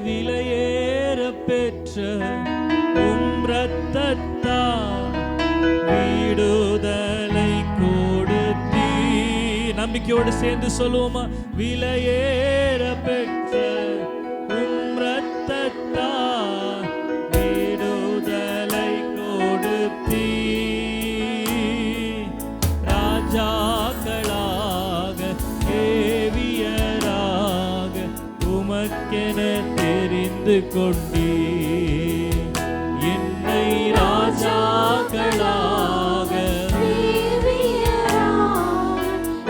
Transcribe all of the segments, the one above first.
விலையேற பெற்ற உம் இரத்தத்தால் விடுதலை கொடுத்தீ. நம்பிக்கையோடு சேர்ந்து சொல்லுவோமா? விலையேற பெற்ற உம் இரத்தத்தால் விடுதலை கொடுத்தீ. ராஜாக்களாக ஏவியராக உமக்கென தெரிந்து கொண்டீ. என்னை ராஜாக்களாக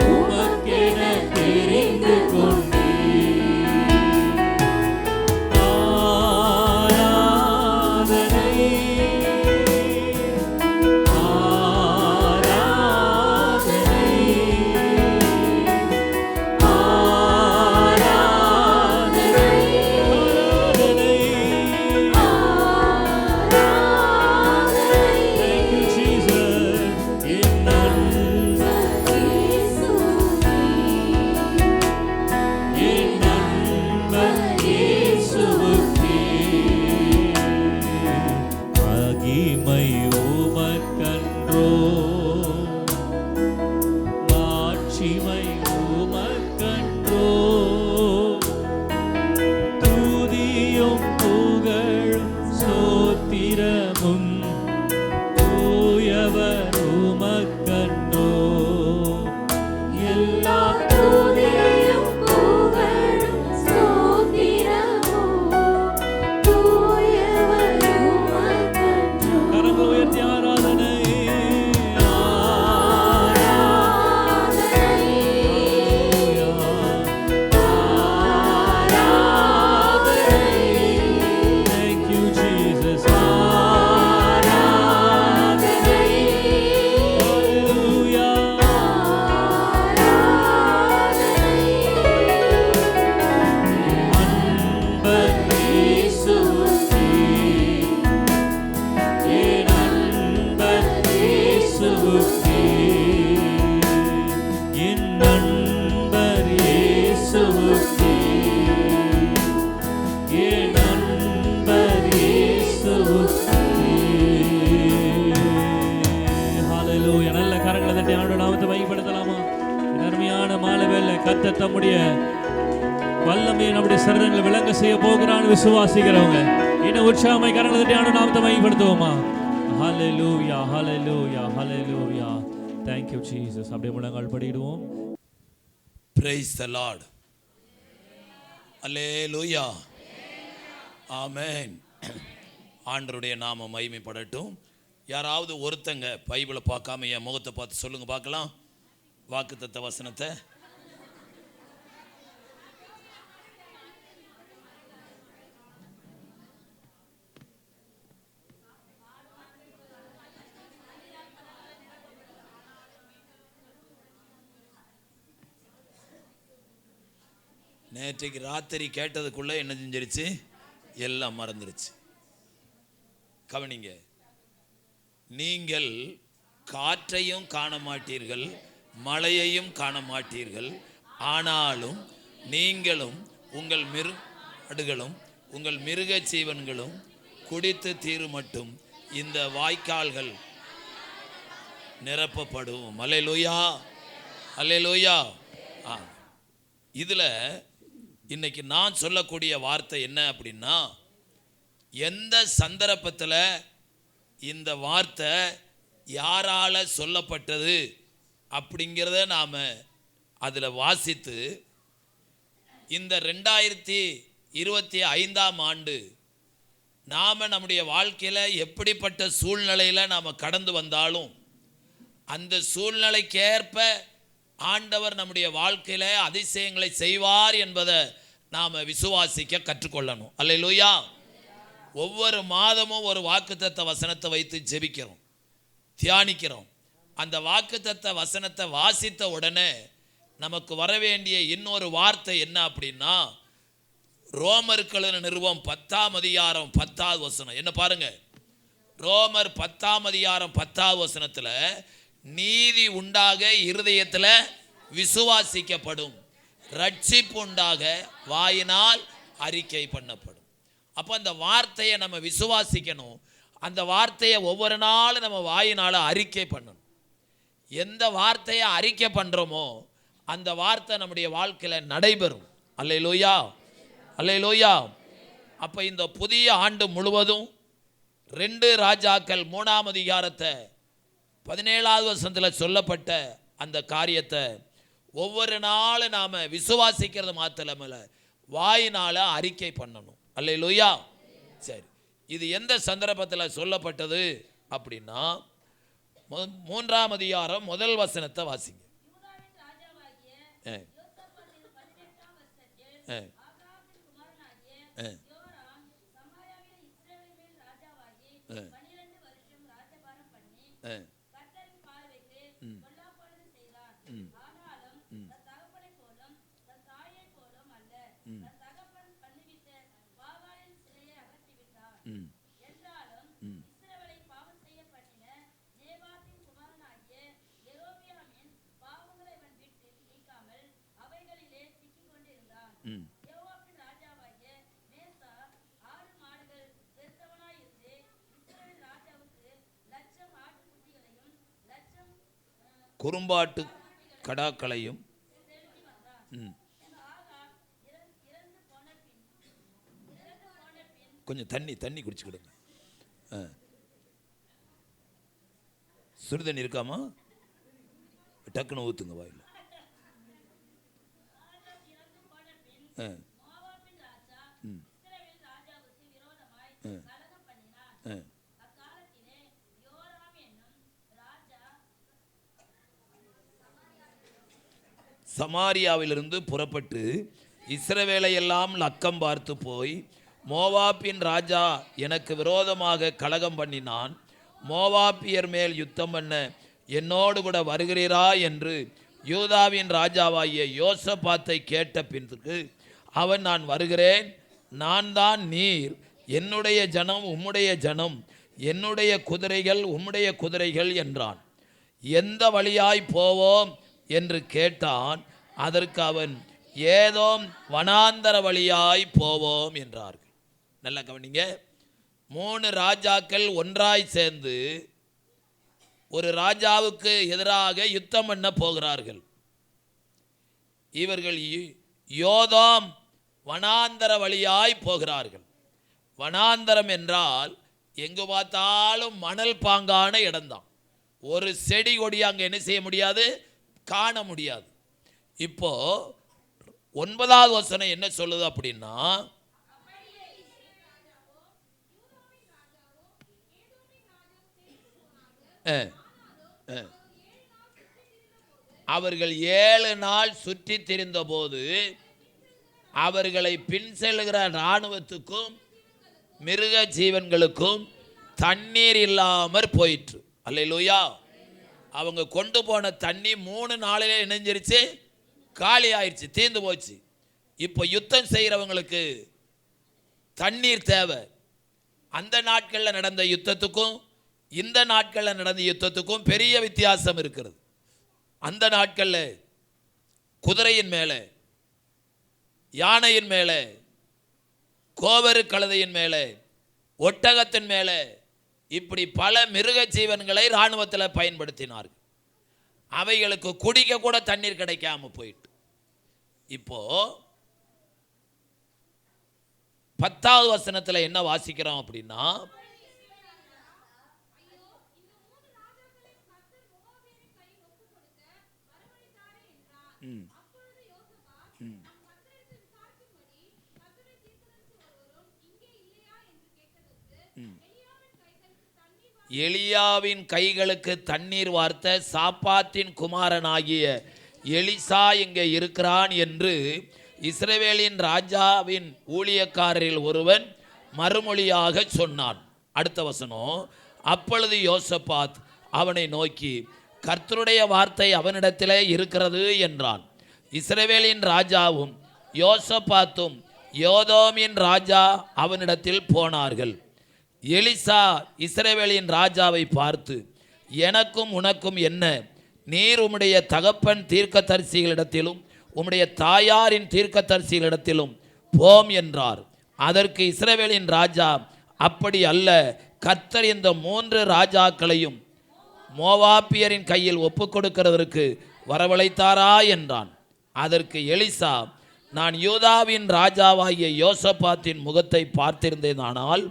உமக்கென தெரிந்து கொண்டீ. ஆராதனை கர்த்தர் தம்முடைய வல்லமையை நம்முடைய சரீரங்களை விளங்க செய்ய போகிறான்னு விசுவாசிக்கிறவங்க இன்னும் உற்சாகமாய் கரங்களை தட்டி ஆண்டவருடைய நாமத்தை மகிமைப்படுத்துவோமா? ஹல்லேலூயா ஹல்லேலூயா ஹல்லேலூயா. Thank you Jesus. அப்படியே முழங்கால் படிடுவோம். Praise the Lord. ஹல்லேலூயா. ஆமென். ஆண்டவருடைய நாமம் மகிமைப்படட்டும். யாராவது ஒருத்தங்க பைபிளை பார்க்காம என் முகத்தை பார்த்து சொல்லுங்க பார்க்கலாம். வாக்குத்தத்த வசனத்தை நேற்றைக்கு ராத்திரி கேட்டதுக்குள்ள என்ன செஞ்சிருச்சு? எல்லாம் மறந்துருச்சு. கவனிங்க, நீங்கள் காற்றையும் காண மாட்டீர்கள், மழையையும் காண மாட்டீர்கள், ஆனாலும் நீங்களும் உங்கள் மிருகங்களும் உங்கள் மிருக ஜீவன்களும் குடித்து தீருமட்டும் இந்த வாய்க்கால்கள் நிரப்பப்படும். அல்லேலூயா அல்லேலூயா. இதில் இன்னைக்கு நான் சொல்லக்கூடிய வார்த்தை என்ன அப்படின்னா, எந்த சந்தர்ப்பத்தில் இந்த வார்த்தை யாரால் சொல்லப்பட்டது அப்படிங்கிறத நாம் அதில் வாசித்து இந்த 2025ஆம் ஆண்டு நாம் நம்முடைய வாழ்க்கையில் எப்படிப்பட்ட சூழ்நிலையில் நாம் கடந்து வந்தாலும் அந்த சூழ்நிலைக்கேற்ப ஆண்டவர் நம்முடைய வாழ்க்கையில் அதிசயங்களை செய்வார் என்பதை நாம் விசுவாசிக்க கற்றுக்கொள்ளணும். அல்லேலூயா. ஒவ்வொரு மாதமும் ஒரு வாக்குத்தத்த வசனத்தை வைத்து ஜெபிக்கிறோம், தியானிக்கிறோம். அந்த வாக்குத்தத்த வசனத்தை வாசித்த உடனே நமக்கு வர வேண்டிய இன்னொரு வார்த்தை என்ன அப்படின்னா, ரோமர்கள் நிறுவம் 10ஆம் அதிகாரம் 10வது வசனம். என்ன பாருங்க, ரோமர் 10ஆம் அதிகாரம் 10வது வசனத்தில் நீதி உண்டாக இருதயத்தில் விசுவாசிக்கப்படும், ரட்சிப்பு உண்டாக வாயினால் அறிக்கை பண்ணப்படும். அப்போ அந்த வார்த்தையை நம்ம விசுவாசிக்கணும். அந்த வார்த்தையை ஒவ்வொரு நாளும் நம்ம வாயினால் அறிக்கை பண்ணணும். எந்த வார்த்தையை அறிக்கை பண்ணுறோமோ அந்த வார்த்தை நம்முடைய வாழ்க்கையில் நடைபெறும். அல்லேலூயா, அல்லேலூயா. அப்போ இந்த புதிய ஆண்டு முழுவதும் 2 ராஜாக்கள் 3ஆம் அதிகாரத்தை 17வது வசனத்தில் சொல்லப்பட்ட அந்த காரியத்தை ஒவ்வொரு நாளும் நாம் விசுவாசிக்கிறது மாத்திரமல்ல, வாயினால் அறிக்கை பண்ணணும். அல்லேலூயா. சரி, இது எந்த சந்தர்ப்பத்தில் சொல்லப்பட்டது அப்படின்னா 3ஆம் அதிகாரம் 1 வசனத்தை வாசிங்க. குறும்பாட்டு கடாக்களையும் கொஞ்சம் தண்ணி குடிச்சுக்கிடுங்க. சுடுதண்ணி இருக்காமா? டக்குன்னு ஊத்துங்க வாயில். சமாரியாவிலிருந்து புறப்பட்டு இஸ்ரவேலை எல்லாம் லக்கம் பார்த்து போய், மோவாபின் ராஜா எனக்கு விரோதமாக கலகம் பண்ணினான், மோவாபியர் மேல் யுத்தம் பண்ண என்னோடு கூட வருகிறீரா என்று யூதாவின் ராஜாவாகிய யோசபாத்தை கேட்ட பின்னுக்கு அவன், நான் வருகிறேன், நான் தான் நீர், என்னுடைய ஜனம் உம்முடைய ஜனம், என்னுடைய குதிரைகள் உம்முடைய குதிரைகள் என்றான். எந்த வழியாய் போவோம் என்று கேட்டான். அதற்கு அவன், ஏதோ வனாந்தர வழியாய் போவோம் என்றார்கள். நல்லா கவனிங்க. 3 ராஜாக்கள் ஒன்றாய் சேர்ந்து ஒரு ராஜாவுக்கு எதிராக யுத்தம் பண்ண போகிறார்கள். இவர்கள் யோதாம் வனாந்தர வழியாய் போகிறார்கள். வனாந்தரம் என்றால் எங்கு பார்த்தாலும் மணல் பாங்கான இடம்தான். ஒரு செடி கொடி அங்கே என்ன செய்ய முடியாது, காண முடியாது. இப்போ 9வது வசனம் என்ன சொல்லுது அப்படின்னா, அவர்கள் 7 நாள் சுற்றி திரிந்த போது அவர்களை பின் செல்கிற இராணுவத்துக்கும் மிருக ஜீவன்களுக்கும் தண்ணீர் இல்லாமற் போயிற்று. அல்லேலூயா. அவங்க கொண்டு போன தண்ணி 3 நாளிலே இணைஞ்சிருச்சு, காலி ஆயிடுச்சு, தீர்ந்து போச்சு. இப்போ யுத்தம் செய்கிறவங்களுக்கு தண்ணீர் தேவை. அந்த நாட்களில் நடந்த யுத்தத்துக்கும் இந்த நாட்களில் நடந்த யுத்தத்துக்கும் பெரிய வித்தியாசம் இருக்கிறது. அந்த நாட்களில் குதிரையின் மேலே, யானையின் மேலே, கோவரு கழுதையின் மேலே, ஒட்டகத்தின் மேலே, இப்படி பல மிருக ஜீவன்களை இராணுவத்தில் பயன்படுத்தினார்கள். அவைகளுக்கு குடிக்க கூட தண்ணீர் கிடைக்காம போயிட்டு, இப்போ 10வது வசனத்தில் என்ன வாசிக்கிறோம் அப்படின்னா, எலியாவின் கைகளுக்கு தண்ணீர் வார்த்த சாப்பாத்தின் குமாரனாகிய எலிசா இங்கே இருக்கிறான் என்று இஸ்ரவேலின் ராஜாவின் ஊழியக்காரரில் ஒருவன் மறுமொழியாக சொன்னான். அடுத்த வசனம், அப்பொழுது யோசபாத் அவனை நோக்கி, கர்த்தருடைய வார்த்தை அவனிடத்திலே இருக்கிறது என்றான். இஸ்ரவேலின் ராஜாவும் யோசபாத்தும் யோதோமின் ராஜா அவனிடத்தில் போனார்கள். எலிசா இஸ்ரவேலின் ராஜாவை பார்த்து, எனக்கும் உனக்கும் என்ன? நீர் உம்முடைய தகப்பன் தீர்க்கதரிசிகளிடத்திலும் உம்முடைய தாயாரின் தீர்க்கதரிசிகளிடத்திலும் போம் என்றார். அதற்கு இஸ்ரவேலின் ராஜா, அப்படி அல்ல, கர்த்தர் இந்த 3 ராஜாக்களையும் மோவாபியரின் கையில் ஒப்புக் கொடுக்கிறதற்கு வரவழைத்தாரா என்றான். அதற்கு எலிசா, நான் யூதாவின் ராஜாவாகிய யோசபாத்தின் முகத்தை பார்த்திருந்தேனானால்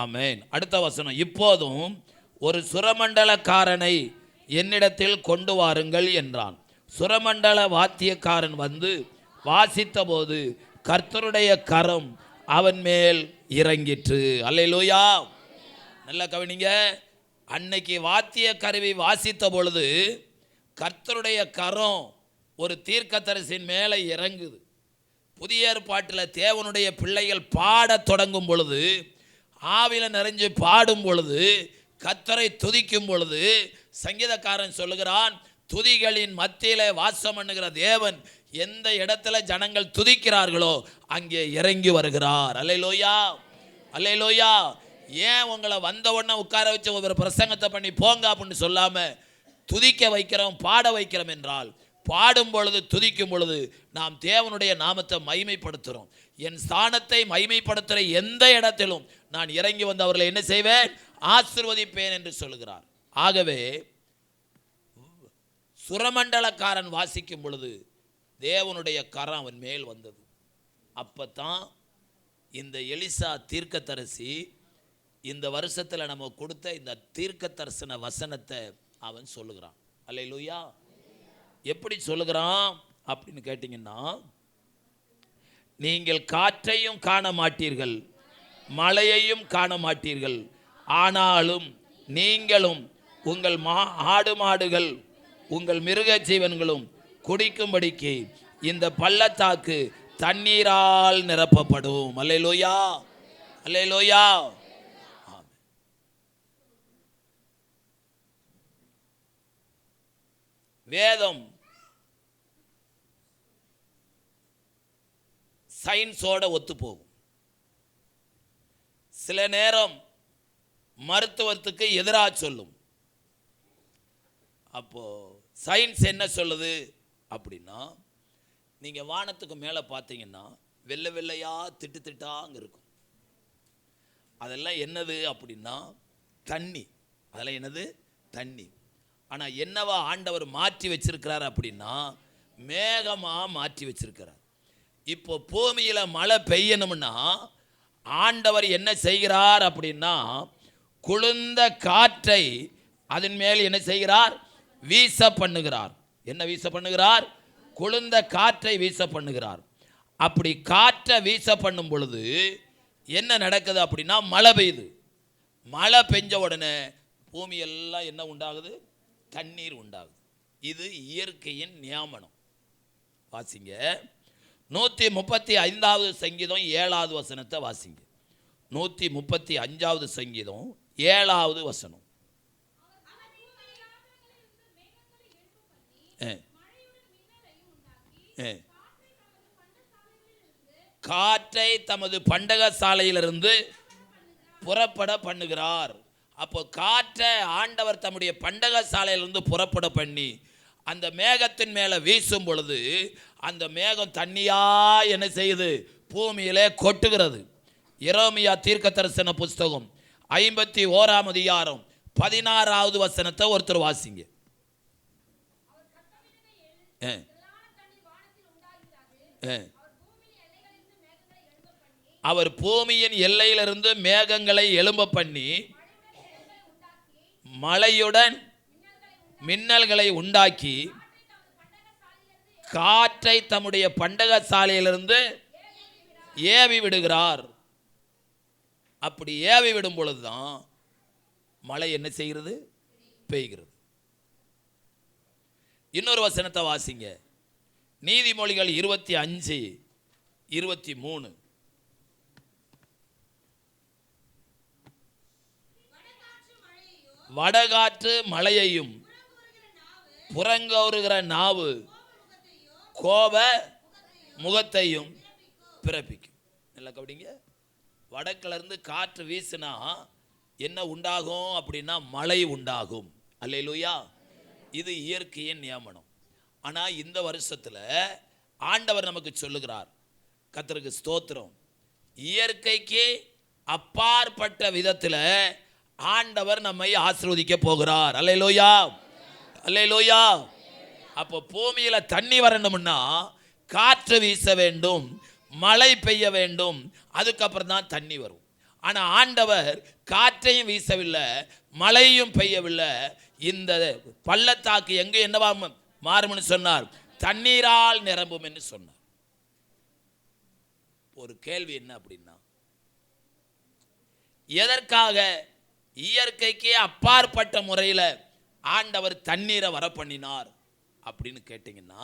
ஆமென். அடுத்த வசனம், இப்போதும் ஒரு சுரமண்டலக்காரனை என்னிடத்தில் கொண்டு வாருங்கள் என்றான். சுரமண்டல வாத்தியக்காரன் வந்து வாசித்த போது கர்த்தருடைய கரம் அவன் மேல் இறங்கிற்று. அல்லேலூயா. நல்லா கவனிங்க. அன்னைக்கு வாத்திய கருவி வாசித்த பொழுது கர்த்தருடைய கரம் ஒரு தீர்க்கதரிசியின் மேலே இறங்குது. புதிய ஏற்பாட்டில் தேவனுடைய பிள்ளைகள் பாடத் தொடங்கும் பொழுது, ஆவில நிறைஞ்சு பாடும் பொழுது, கர்த்தரை துதிக்கும் பொழுது, சங்கீதக்காரன் சொல்லுகிறான், துதிகளின் மத்தியிலே வாசம் பண்ணுகிற தேவன் எந்த இடத்துல ஜனங்கள் துதிக்கிறார்களோ அங்கே இறங்கி வருகிறார். அல்லேலூயா, அல்லேலூயா. ஏன் உங்களை வந்த உடனே உட்கார வச்சு ஒரு பிரசங்கத்தை பண்ணி போங்க அப்படின்னு சொல்லாம துதிக்க வைக்கிறோம், பாட வைக்கிறோம் என்றால், பாடும் பொழுது துதிக்கும் பொழுது நாம் தேவனுடைய நாமத்தை மகிமைப்படுத்துகிறோம். என் ஸ்தானத்தை மகிமைப்படுத்துகிற எந்த இடத்திலும் நான் இறங்கி வந்து அவர்களை என்ன செய்வேன்? ஆசீர்வதிப்பேன் என்று சொல்லுகிறார். ஆகவே சுரமண்டலக்காரன் வாசிக்கும் பொழுது தேவனுடைய கரம் அவன் மேல் வந்தது. அப்பத்தான் இந்த எலிசா தீர்க்கதரிசி இந்த வருஷத்தில் நம்ம கொடுத்த இந்த தீர்க்க தரிசன வசனத்தை அவன் சொல்லுகிறான். அல்லேலூயா. எப்படி சொல்லுகிறான் அப்படின்னு கேட்டிங்கன்னா, நீங்கள் காற்றையும் காண மாட்டீர்கள், மழையையும் காண மாட்டீர்கள், ஆனாலும் நீங்களும் உங்கள் ஆடு மாடுகள் உங்கள் மிருக ஜீவன்களும் குடிக்கும்படிக்கு இந்த பள்ளத்தாக்கு தண்ணீரால் நிரப்பப்படும். அல்லேலூயா, அல்லேலூயா. வேதம் சயின்ஸோட ஒத்து போகும். சில நேரம் மருத்துவத்துக்கு எதிராக சொல்லும். அப்போ சயின்ஸ் என்ன சொல்லுது அப்படின்னா, நீங்க வானத்துக்கு மேலே பார்த்தீங்கன்னா வெள்ளை வெள்ளையா திட்டு திட்டாங்க இருக்கும். அதெல்லாம் என்னது அப்படின்னா தண்ணி. அதெல்லாம் என்னது? தண்ணி. ஆனால் என்னவா ஆண்டவர் மாற்றி வச்சிருக்கிறார் அப்படின்னா மேகமாக மாற்றி வச்சிருக்கிறார். இப்போ பூமியில் மழை பெய்யணும்னா ஆண்டவர் என்ன செய்கிறார் அப்படின்னா, குளிர்ந்த காற்றை அதன் மேல் என்ன செய்கிறார்? வீச பண்ணுகிறார். என்ன வீச பண்ணுகிறார்? குளிர்ந்த காற்றை வீச பண்ணுகிறார். அப்படி காற்றை வீச பண்ணும் பொழுது என்ன நடக்குது அப்படின்னா மழை பெய்யுது. மழை பெஞ்ச உடனே பூமி எல்லாம் என்ன உண்டாகுது? தண்ணீர் உண்டாகுது. இது இயற்கையின் நியாமனம். வாசிங்க 135வது சங்கீதம் 7வது வசனத்தை வாசிங்க. 135வது சங்கீதம் 7வது வசனம். காற்றை தமது பண்டக சாலையிலிருந்து புறப்பட பண்ணுகிறார். அப்போ காற்றை ஆண்டவர் தம்முடைய பண்டக சாலையிலிருந்து புறப்பட பண்ணி அந்த மேகத்தின் மேலே வீசும் பொழுது அந்த மேகம் தண்ணியா என்ன செய்யுது? பூமியிலே கொட்டுகிறது. எரேமியா தீர்க்க தரிசன புஸ்தகம் 51ஆம் அதிகாரம் 16வது வசனத்தை ஒருத்தர் வாசிங்க. அவர் பூமியின் எல்லையிலிருந்து மேகங்களை எழும்ப பண்ணி மழையுடன் மின்னல்களை உண்டாக்கி காற்றை தம்முடைய பண்டக சாலையிலிருந்து ஏவி விடுகிறார். அப்படி ஏவி விடும் பொழுதுதான் மழை என்ன செய்கிறது? பெய்கிறது. இன்னொரு வசனத்தை வாசிங்க. நீதிமொழிகள் 25:23. வடகாற்று மழையையும் புறங்கோருகிற நாவு கோப முகத்தையும் பிறப்பிக்கும். நல்லா கவனிங்க. வடக்குல இருந்து காற்று வீசினா என்ன உண்டாகும் அப்படின்னா மழை உண்டாகும். அல்லேலூயா. இது இயற்கையின் நியமனம். ஆனால் இந்த வருஷத்தில் ஆண்டவர் நமக்கு சொல்லுகிறார், கர்த்தருக்கு ஸ்தோத்திரம், இயற்கைக்கு அப்பாற்பட்ட விதத்தில் ஆண்டவர் நம்மை ஆசீர்வதிக்க போகிறார். அல்லேலூயா, அல்லேலூயா. அப்போ பூமியில் தண்ணி வரணும்னா காற்று வீச வேண்டும், மழை பெய்ய வேண்டும், அதுக்கப்புறம் தான் தண்ணி வரும். ஆனால் ஆண்டவர் காற்றையும் வீசவில்லை, மழையும் பெய்யவில்லை. இந்த பள்ளத்தாக்கு எங்கே என்னவா மாறும்னு சொன்னார்? தண்ணீரால் நிரம்பும் என்று சொன்னார். ஒரு கேள்வி என்ன அப்படின்னா, எதற்காக இயற்கைக்கே அப்பாற்பட்ட முறையில் ஆண்டவர் தண்ணீரை வர பண்ணினார் அப்படின்னு கேட்டீங்கன்னா,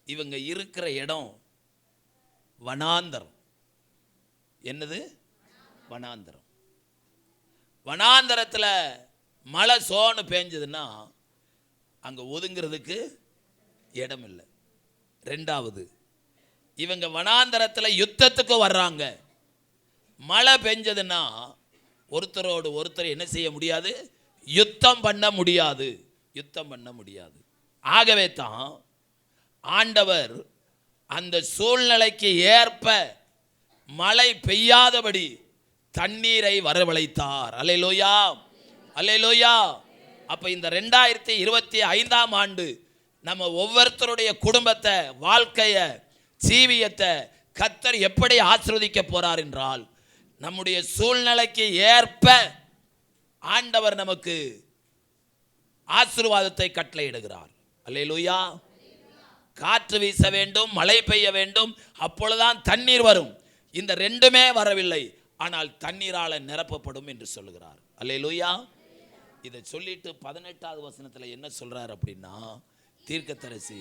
இவங்க இருக்கிற இடம் வனாந்தரம். என்னது? வனாந்தரம். வனாந்தரத்தில் மழை சோன்னு பேஞ்சதுன்னா அங்கே ஒதுங்கிறதுக்கு இடம் இல்லை. ரெண்டாவது, இவங்க வனாந்தரத்தில் யுத்தத்துக்கு வர்றாங்க. மழை பெஞ்சதுன்னா ஒருத்தரோடு ஒருத்தர் என்ன செய்ய முடியாது? யுத்தம் பண்ண முடியாது, யுத்தம் பண்ண முடியாது. ஆகவே தான் ஆண்டவர் அந்த சூழ்நிலைக்கு ஏற்ப மழை பெய்யாதபடி தண்ணீரை வரவழைத்தார். அல்லேலூயா, அல்லேலூயா. அப்போ இந்த 2025ஆம் ஆண்டு நம்ம ஒவ்வொருத்தருடைய குடும்பத்தை, வாழ்க்கையை, ஜீவியத்தை கர்த்தர் எப்படி ஆசீர்வதிக்க போறார் என்றால், நம்முடைய சூழ்நிலைக்கு ஏற்ப ஆண்டவர் நமக்கு ஆசீர்வாதத்தை கட்டளையிடுகிறார். அல்லேலூயா. காற்று வீச வேண்டும், மழை பெய்ய வேண்டும், அப்பொழுதுதான் தண்ணீர் வரும். இந்த ரெண்டுமே வரவில்லை, ஆனால் தண்ணீரால் நிரப்பப்படும் என்று சொல்லுகிறார். அல்லேலூயா. இதை சொல்லிட்டு 18வது வசனத்தில் என்ன சொல்றார் அப்படின்னா, தீர்க்கதரிசி,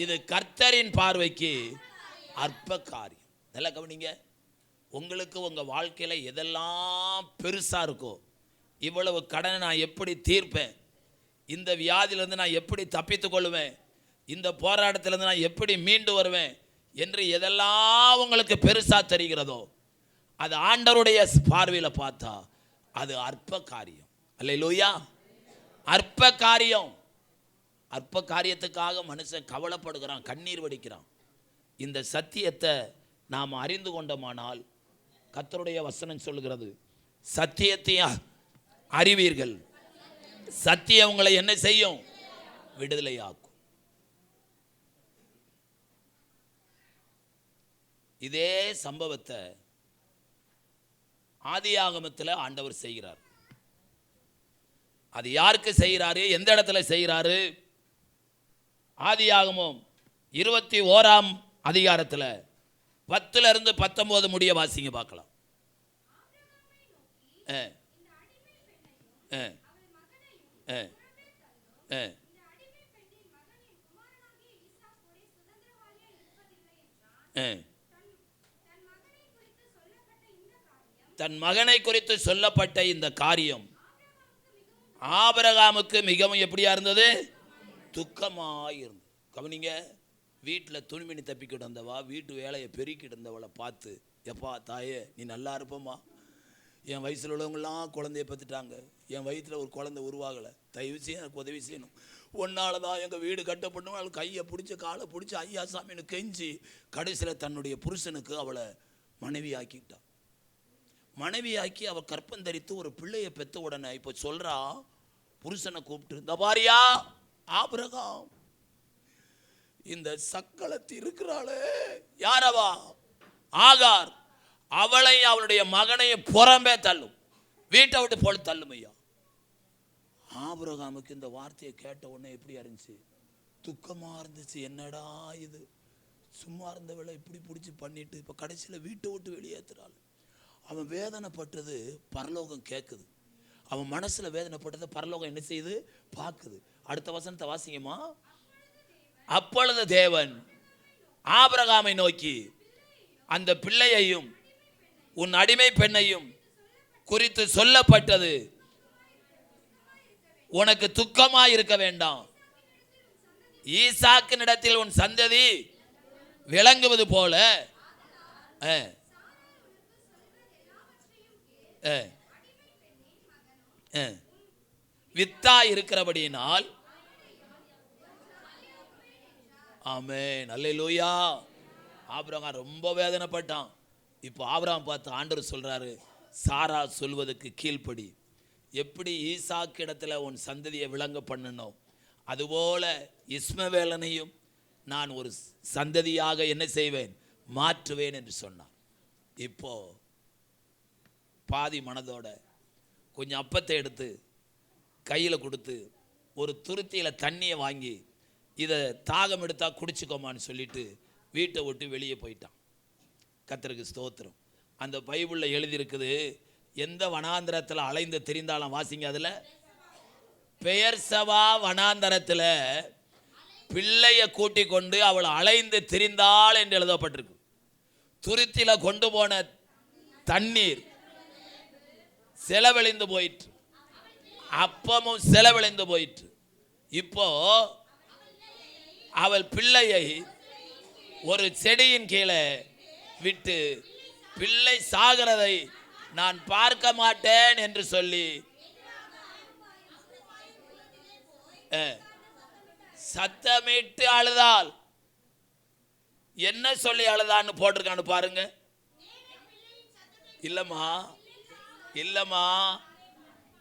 இது கர்த்தரின் பார்வைக்கு அற்ப காரியம். நல்லா கவனிங்க. உங்களுக்கு உங்க வாழ்க்கையில எதெல்லாம் பெருசா இருக்கோ, இவ்வளவு கடனை நான் எப்படி தீர்ப்பேன், இந்த வியாதியிலிருந்து நான் எப்படி தப்பித்துக் கொள்வேன், இந்த போராட்டத்திலிருந்து நான் எப்படி மீண்டு வருவேன் என்று எதெல்லாம் உங்களுக்கு பெருசா தெரிகிறதோ, அது ஆண்டவருடைய பார்வையில் பார்த்தா அது அற்ப காரியம். அல்லேலூயா. அற்ப காரியம். அற்ப காரியத்துக்காக மனுஷன் கவலைப்படுகிறான், கண்ணீர் வடிக்கிறான். இந்த சத்தியத்தை நாம் அறிந்து கொண்டோமானால், கர்த்தருடைய வசனம் சொல்லுகிறது, சத்தியத்தை அறிவீர்கள், சத்தியம் உங்களை என்ன செய்யும்? விடுதலையாக்கும். இதே சம்பவத்தை ஆதியாகமத்தில் ஆண்டவர் செய்கிறார். அது யாருக்கு செய்கிறாரு, எந்த இடத்துல செய்கிறாரு? ஆதியாகமம் 21ஆம் அதிகாரத்தில் 10 to 19 முடிய வாசிங்க பார்க்கலாம். தன் மகனை குறித்து சொல்லப்பட்ட இந்த காரியம் ஆபிரகாமுக்கு மிகவும் எப்படியா இருந்தது? துக்கமாயிருந்தது. கவனிங்க. வீட்டில் துணிமணி தப்பிக்கிட்டு வந்தவா, வீட்டு வேலையை பெருக்கிட்டு இருந்தவளை பார்த்து, எப்பா தாயே நீ நல்லா இருப்பம்மா, என் வயசில் உள்ளவங்களாம் குழந்தைய பெற்றுட்டாங்க, என் வயிற்றில் ஒரு குழந்தை உருவாகலை, தயவு செய்ய எனக்கு உதவி செய்யணும், ஒன்னால தான் எங்கள் வீடு கட்டப்படணும். அவள் கையை பிடிச்சி காலை பிடிச்சி ஐயா சாமின்னு கெஞ்சி கடைசியில் தன்னுடைய புருஷனுக்கு அவளை மனைவியாக்கிட்டான். மனைவியாக்கி அவள் கற்பம் தரித்து ஒரு பிள்ளையை பெற்ற உடனே இப்போ சொல்றா, புருஷனை கூப்பிட்டு, இந்த பாரியா ஆபிரகாம், இந்த சக்களத்தில் இருக்கிறாளே யாரவா? ஆகார். அவளை அவளுடைய மகனையை புறம்பே தள்ளும், வீட்டை விட்டு போல தள்ளும் ஐயா. ஆபிரகாமுக்கு இந்த வார்த்தையை கேட்ட உடனே எப்படி இருந்துச்சு? துக்கமா இருந்துச்சு. என்னடா இது, சும்மா இருந்தவளை இப்படி பிடிச்சி பண்ணிட்டு இப்போ கடைசியில் வீட்டை விட்டு வெளியேற்றுறாள். அவன் வேதனைப்பட்டது பரலோகம் கேட்குது, அவன் மனசுல வேதனைப்பட்டது பரலோகம் என்ன செய்யுது? பார்க்குது. அடுத்த வசனத்தை வாசிங்கம்மா. அப்பொழுது தேவன் ஆபிரகாமை நோக்கி, அந்த பிள்ளையையும் உன் அடிமை பெண்ணையும் குறித்து சொல்லப்பட்டது உனக்கு துக்கமாய் இருக்க வேண்டாம், ஈசாக்கினிடத்தில் உன் சந்ததி விளங்குவது போல வித்தா இருக்கிறபடியினால் ஆமென், அல்லேலூயா. ஆபிரகாம் ரொம்ப வேதனைப்பட்டான். இப்போ ஆபிரகாம் பார்த்து ஆண்டவர் சொல்றாரு, சாரா சொல்வதற்கு கீழ்ப்படி. எப்படி ஈசாக்கு இடத்துல உன் சந்ததியை விளங்க பண்ணணும், அதுபோல இஸ்மவேலனையும் நான் ஒரு சந்ததியாக என்ன செய்வேன், மாற்றுவேன் என்று சொன்னார். இப்போ பாதி மனதோட கொஞ்சம் அப்பத்தை எடுத்து கையில் கொடுத்து ஒரு துருத்தியில் தண்ணியை வாங்கி இதை தாகம் எடுத்தா குடிச்சுக்கோமான்னு சொல்லிட்டு வீட்டை விட்டு வெளியே போயிட்டான். கர்த்தருக்கு ஸ்தோத்திரம். அந்த பைபிளில் எழுதியிருக்குது, எந்த வனாந்தரத்தில் அலைந்து திரிந்தாலும், வாசிங்க அதில், பெயர்சவா வனாந்தரத்தில் பிள்ளையை கூட்டிக் கொண்டு அவள் அலைந்து திரிந்தாள் என்று எழுதப்பட்டிருக்கு. துருத்தியில் கொண்டு போன தண்ணீர் செலவழிந்து போயிற்று, அப்பமும் செலவழிந்து போயிற்று. இப்போ அவள் பிள்ளையை ஒரு செடியின் கீழே விட்டு பிள்ளை சாகிறதை நான் பார்க்க மாட்டேன் என்று சொல்லி சத்தமிட்டு அழுதாள். என்ன சொல்லி அழுதான்னு போட்டிருக்கான்னு பாருங்க. இல்லம்மா இல்லம்மா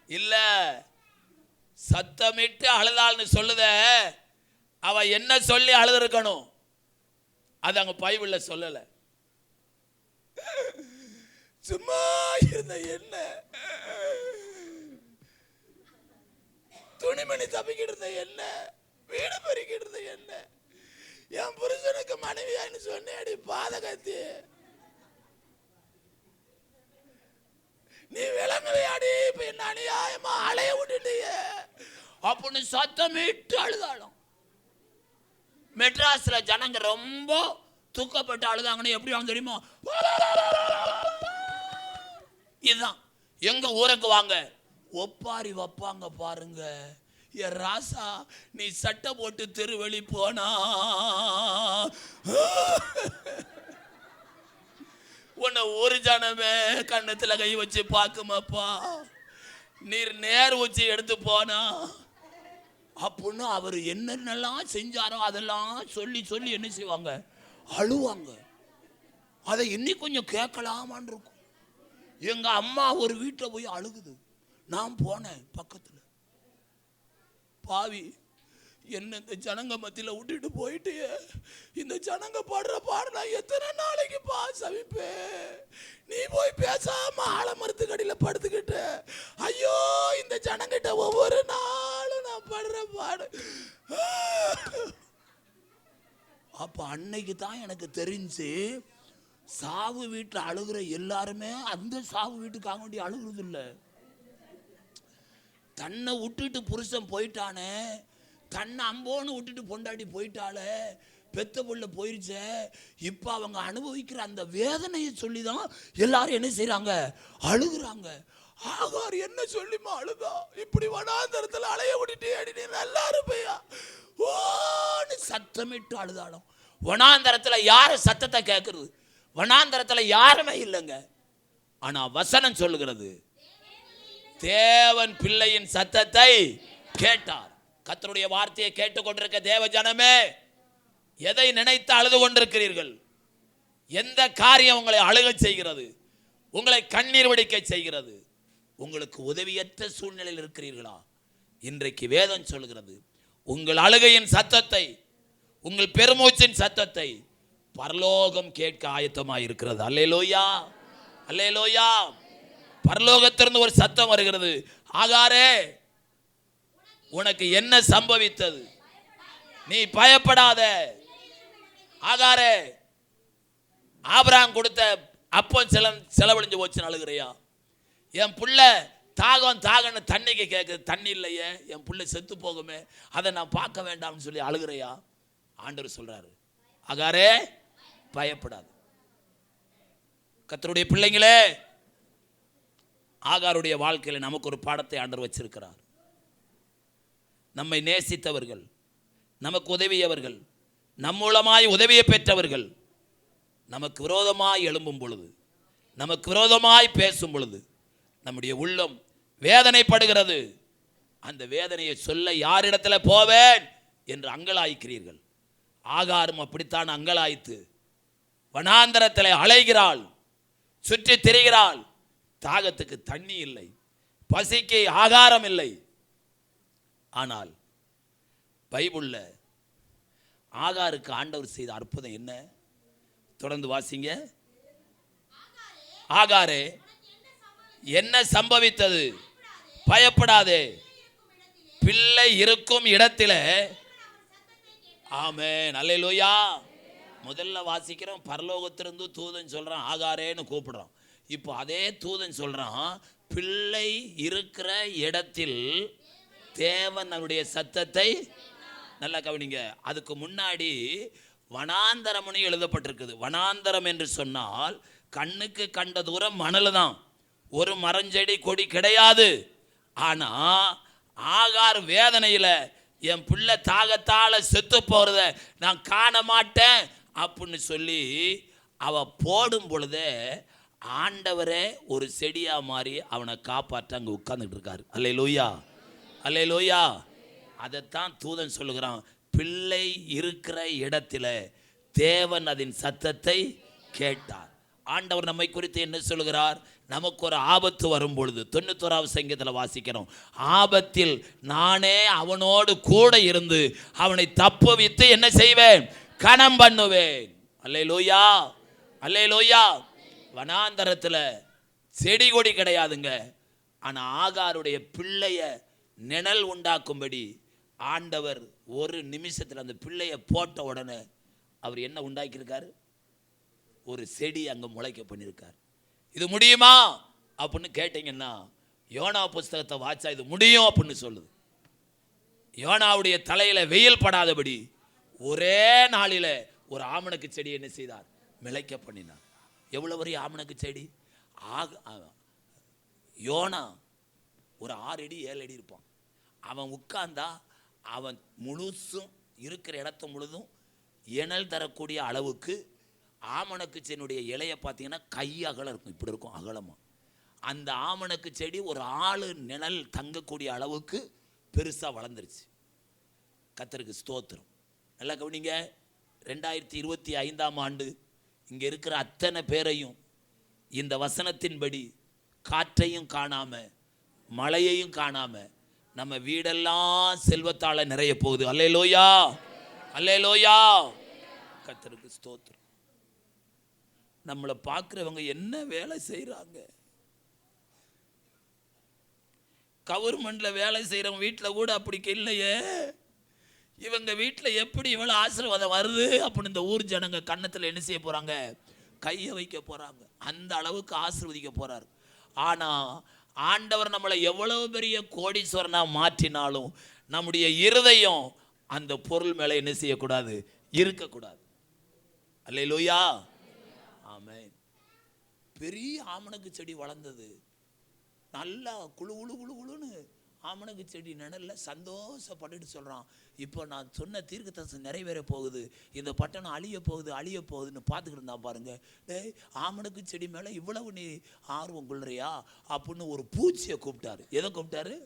இல்ல, சத்தமிட்டு அழுதாள்னு சொல்லுத, அவ என்ன சொல்லி அழுதுருக்கணும், அது அங்க பைபிள்ல சொல்லல. சும்மா இருந்த என்ன, துணிமணி தப்பிக்கிட்டு இருந்த என்ன, வீடு பெருக்கிட்டு இருந்த என்ன, என் புருஷனுக்கு மனைவியான்னு சொன்னேடி பாதகத்தி, நீ விளங்கலையாடி, இப்ப என்ன அநியாயமா அலைய விட்டுட்டிய அப்படின்னு சத்தமிட்டு அழுதாலும். மெட்ராஸ்ல ஜனங்க ரொம்ப தூக்கப்பட்டு அழுதாங்கன்னு எப்படி வாங்க தெரியுமா, இதுதான். எங்க ஊருக்கு வாங்க, ஒப்பாரி வைப்பாங்க பாருங்க. என் ராசா, நீ சட்டை போட்டு தெருவெளி போனா உன்னை ஒரு ஜனமே கண்ணத்துல கை வச்சு பார்க்குமாப்பா, நீர் நேர் வச்சு எடுத்து போனா அப்படின்னு அவர் என்னென்னலாம் செஞ்சாரோ அதெல்லாம் சொல்லி சொல்லி என்ன செய்வாங்க, அழுவாங்க. அதை இன்னும் கொஞ்சம் கேட்கலாமான் இருக்கும். எங்க அம்மா ஒரு வீட்டில் போய் அழுகுது, நான் போனேன் பக்கத்தில், பாவி என்ன இந்த ஜனங்க மத்தியில் விட்டுட்டு போயிட்டு, இந்த ஜனங்க பாடுற பாடு நான் எத்தனை நாளைக்கு சவிப்பேன், நீ போய் பேசாம ஆலமரத்துக்கடியில் படுத்துக்கிட்ட, ஐயோ இந்த ஜனங்கிட்ட ஒவ்வொரு நாளும் நான் படுற பாடு. அப்ப அன்னைக்கு தான் எனக்கு தெரிஞ்சு, சாவு வீட்டில் அழுகிற எல்லாருமே அந்த சாவு வீட்டுக்காக வேண்டி அழுகுறது இல்லை. தன்னை விட்டுட்டு புருஷன் போயிட்டானே, தன்னை அம்போன்னு விட்டுட்டு பொண்டாட்டி போயிட்டாலே, பெத்த புள்ள போயிருச்ச, இப்போ அவங்க அனுபவிக்கிற அந்த வேதனையை சொல்லி தான் எல்லாரும் என்ன செய்யறாங்க, அழுகுறாங்க. ஆகார் என்ன சொல்லிமா அழுதா, இப்படி வனாந்தரத்தில் அலைய விட்டுட்டே அடி, நீ நல்லா இருப்பையா ஓன்னு சத்தமிட்டு அழுதாலும். வனாந்தரத்தில் யாரு சத்தத்தை கேட்கறது, வனாந்தரத்தில் யாருமே இல்லைங்க. ஆனா வசனம் சொல்லுகிறது, தேவன் பிள்ளையின் சத்தத்தை கேட்டார். கர்த்தருடைய வார்த்தையை கேட்டுக்கொண்டிருக்க தேவ ஜனமே, எதை நினைத்து அழுது கொண்டிருக்கிறீர்கள்? எந்த காரியம் உங்களை அழுக செய்கிறது, உங்களை கண்ணீர் வடிக்க செய்கிறது? உங்களுக்கு உதவியற்ற சூழ்நிலையில் இருக்கிறீர்களா? இன்றைக்கு வேதம் சொல்கிறது, உங்கள் அழுகையின் சத்தத்தை, உங்கள் பெருமூச்சின் சத்தத்தை பரலோகம் கேட்க ஆயத்தமாக இருக்கிறது. அல்லேலூயா, அல்லேலூயா. பரலோகத்திலிருந்து ஒரு சத்தம் வருகிறது, ஆகாரே உனக்கு என்ன சம்பவித்தது, நீ பயப்படாத. ஆகாரே, ஆபிரகாம் கொடுத்த அப்பம் செலவழிஞ்சு போச்சுன்னு அழுகிறையா? என் புள்ள தாகம் தாகன்னு தண்ணிக்கு கேட்குது, தண்ணி இல்லையே, என் புள்ள செத்து போகுமே, அதை நான் பார்க்க வேண்டாம்னு சொல்லி அழுகிறையா? ஆண்டவர் சொல்றாரு, ஆகாரே பயப்படாது. கர்த்தருடைய பிள்ளைங்களே, ஆகாருடைய வாழ்க்கையில் நமக்கு ஒரு பாடத்தை ஆண்டவர் வச்சிருக்கிறார். நம்மை நேசித்தவர்கள், நமக்கு உதவியவர்கள், நம் மூலமாய் உதவியை பெற்றவர்கள் நமக்கு விரோதமாய் எழும்பும் பொழுது, நமக்கு விரோதமாய் பேசும் பொழுது நம்முடைய உள்ளம் வேதனைப்படுகிறது. அந்த வேதனையை சொல்ல யாரிடத்துல போவேன் என்று அங்கலாய்க்கிறீர்கள். ஆகாரும் அப்படித்தான் அங்கலாய்த்து வனாந்தரத்தில் அலைகிறாள், சுற்றி திரிகிறாள். தாகத்துக்கு தண்ணி இல்லை, பசிக்கு ஆகாரம் இல்லை. ஆனால் பைபிள்ல ஆகாருக்கு ஆண்டவர் செய்த அற்புதம் என்ன? தொடர்ந்து வாசிங்க. ஆகாரே, என்ன சம்பவித்தது? பயப்படாதே, பிள்ளை இருக்கும் இடத்திலே. ஆமென், அல்லேலூயா. முதல்ல வாசிக்கிறோம், பரலோகத்திலிருந்து தூதன் சொல்றான் ஆகாரேன்னு கூப்பிடுறான். இப்போ அதே தூதன் சொல்றான், பிள்ளை இருக்கிற இடத்தில் தேவன் அவருடைய சத்தத்தை. நல்லா கவனிங்க. அதுக்கு முன்னாடி வனாந்தரம்னு எழுதப்பட்டிருக்குது. வனாந்தரம் என்று சொன்னால் கண்ணுக்கு கண்ட தூரம் மணல் தான், ஒரு மரஞ்செடி கொடி கிடையாது. ஆனா ஆகார் வேதனையில என் பிள்ளை தாகத்தால செத்து போறத நான் காண மாட்டேன் அப்படின்னு சொல்லி அவ போடும் பொழுதே ஆண்டவரே ஒரு செடியா மாறி அவனை காப்பாற்ற அங்க உட்கார்ந்துட்டு இருக்காரு. அல்லேலூயா, அல்லேலூயா. அதைத்தான் தூதன் சொல்லுகிறான், பிள்ளை இருக்கிற இடத்துல தேவன் அதன் சத்தத்தை கேட்டார். ஆண்டவர் நம்மை குறித்து என்ன சொல்லுகிறார்? நமக்கு ஒரு ஆபத்து வரும் பொழுது 91ஆவது சங்கீதத்தில் வாசிக்கிறோம், ஆபத்தில் நானே அவனோடு கூட இருந்து அவனை தப்புவித்து என்ன செய்வேன்? கனம் பண்ணுவேன். அல்லேலூயா, அல்லேலூயா. வனாந்தரத்தில் செடி கொடி கிடையாதுங்க. ஆனா ஆகாருடைய பிள்ளைய நிழல் உண்டாக்கும்படி ஆண்டவர் ஒரு நிமிஷத்தில் அந்த பிள்ளைய போட்ட உடனே அவர் என்ன உண்டாக்கியிருக்காரு? ஒரு செடி அங்க முளைக்க பண்ணியிருக்கார். இது முடியுமா அப்படின்னு கேட்டீங்கன்னா யோனா புஸ்தகத்தை வாச்சா இது முடியும் அப்படின்னு சொல்லுது. யோனாவுடைய தலையில வெயில் படாதபடி ஒரே நாளில ஒரு ஆமணக்கு செடி என்ன செய்தார்? முளைக்க பண்ணினார். எவ்வளவு பெரிய ஆமணக்கு செடி! யோனா ஒரு 6 அடி 7 அடி இருப்பான். அவன் உட்கார்ந்தா அவன் முழுசும் இருக்கிற இடத்த முழுதும் இணல் தரக்கூடிய அளவுக்கு ஆமணக்கு செடியுடைய இலையை பார்த்தீங்கன்னா கை அகலம் இருக்கும், இப்படி இருக்கும் அகலமா. அந்த ஆமணக்கு செடி ஒரு ஆளு நிழல் தங்கக்கூடிய அளவுக்கு பெருசா வளர்ந்துருச்சு. கர்த்தருக்கு ஸ்தோத்திரம். நல்லா கவனிங்க. 2025ஆம் ஆண்டு இங்க இருக்கிற அத்தனை பேரையும் இந்த வசனத்தின்படி காற்றையும் காணாம மழையையும் காணாம நம்ம வீடெல்லாம் செல்வத்தால நிறைய போகுது. அல்லேலூயா, அல்லேலூயா. கர்த்தருக்கு ஸ்தோத்திரம். நம்மளை பார்க்கிறவங்க என்ன வேலை செய்யறாங்க? கவர்மெண்ட்ல வேலை செய்யறவங்க வீட்டில் கூட அப்படி இல்லையே. இவங்க வீட்டில் எப்படி இவ்வளவு ஆசீர்வாதம் வருது அப்படின்னு இந்த ஊர் ஜனங்க கன்னத்தில் என்ன செய்ய போறாங்க? கையை வைக்க போறாங்க. அந்த அளவுக்கு ஆசீர்வதிக்க போறாரு. ஆனா ஆண்டவர் நம்மளை எவ்வளவு பெரிய கோடீஸ்வரனா மாற்றினாலும் நம்முடைய இருதயம் அந்த பொருள் மேல என்ன செய்யக்கூடாது? இருக்கக்கூடாது. அல்லேலூயா, ஆமென். பெரிய ஆமணக்கு செடி வளர்ந்தது. நல்லா குழு குழு குழு குழுன்னு ஆமணக்கு செடி நிழல்ல சந்தோஷப்பட்டுட்டு சொல்றான், இப்போ நான் சொன்ன தீர்க்கதரிசனம் நிறைவேற போகுது, இந்த பட்டணம் அழிய போகுது அழிய போகுதுன்னு பார்த்துக்கிட்டு இருந்தான் பாருங்க. டேய், ஆமணக்கு செடி மேல இவ்வளவு நீ ஆர்வம் கொள்றியா அப்படின்னு ஒரு பூச்சியை கூப்பிட்டாரு. எதை கூப்பிட்டாரு?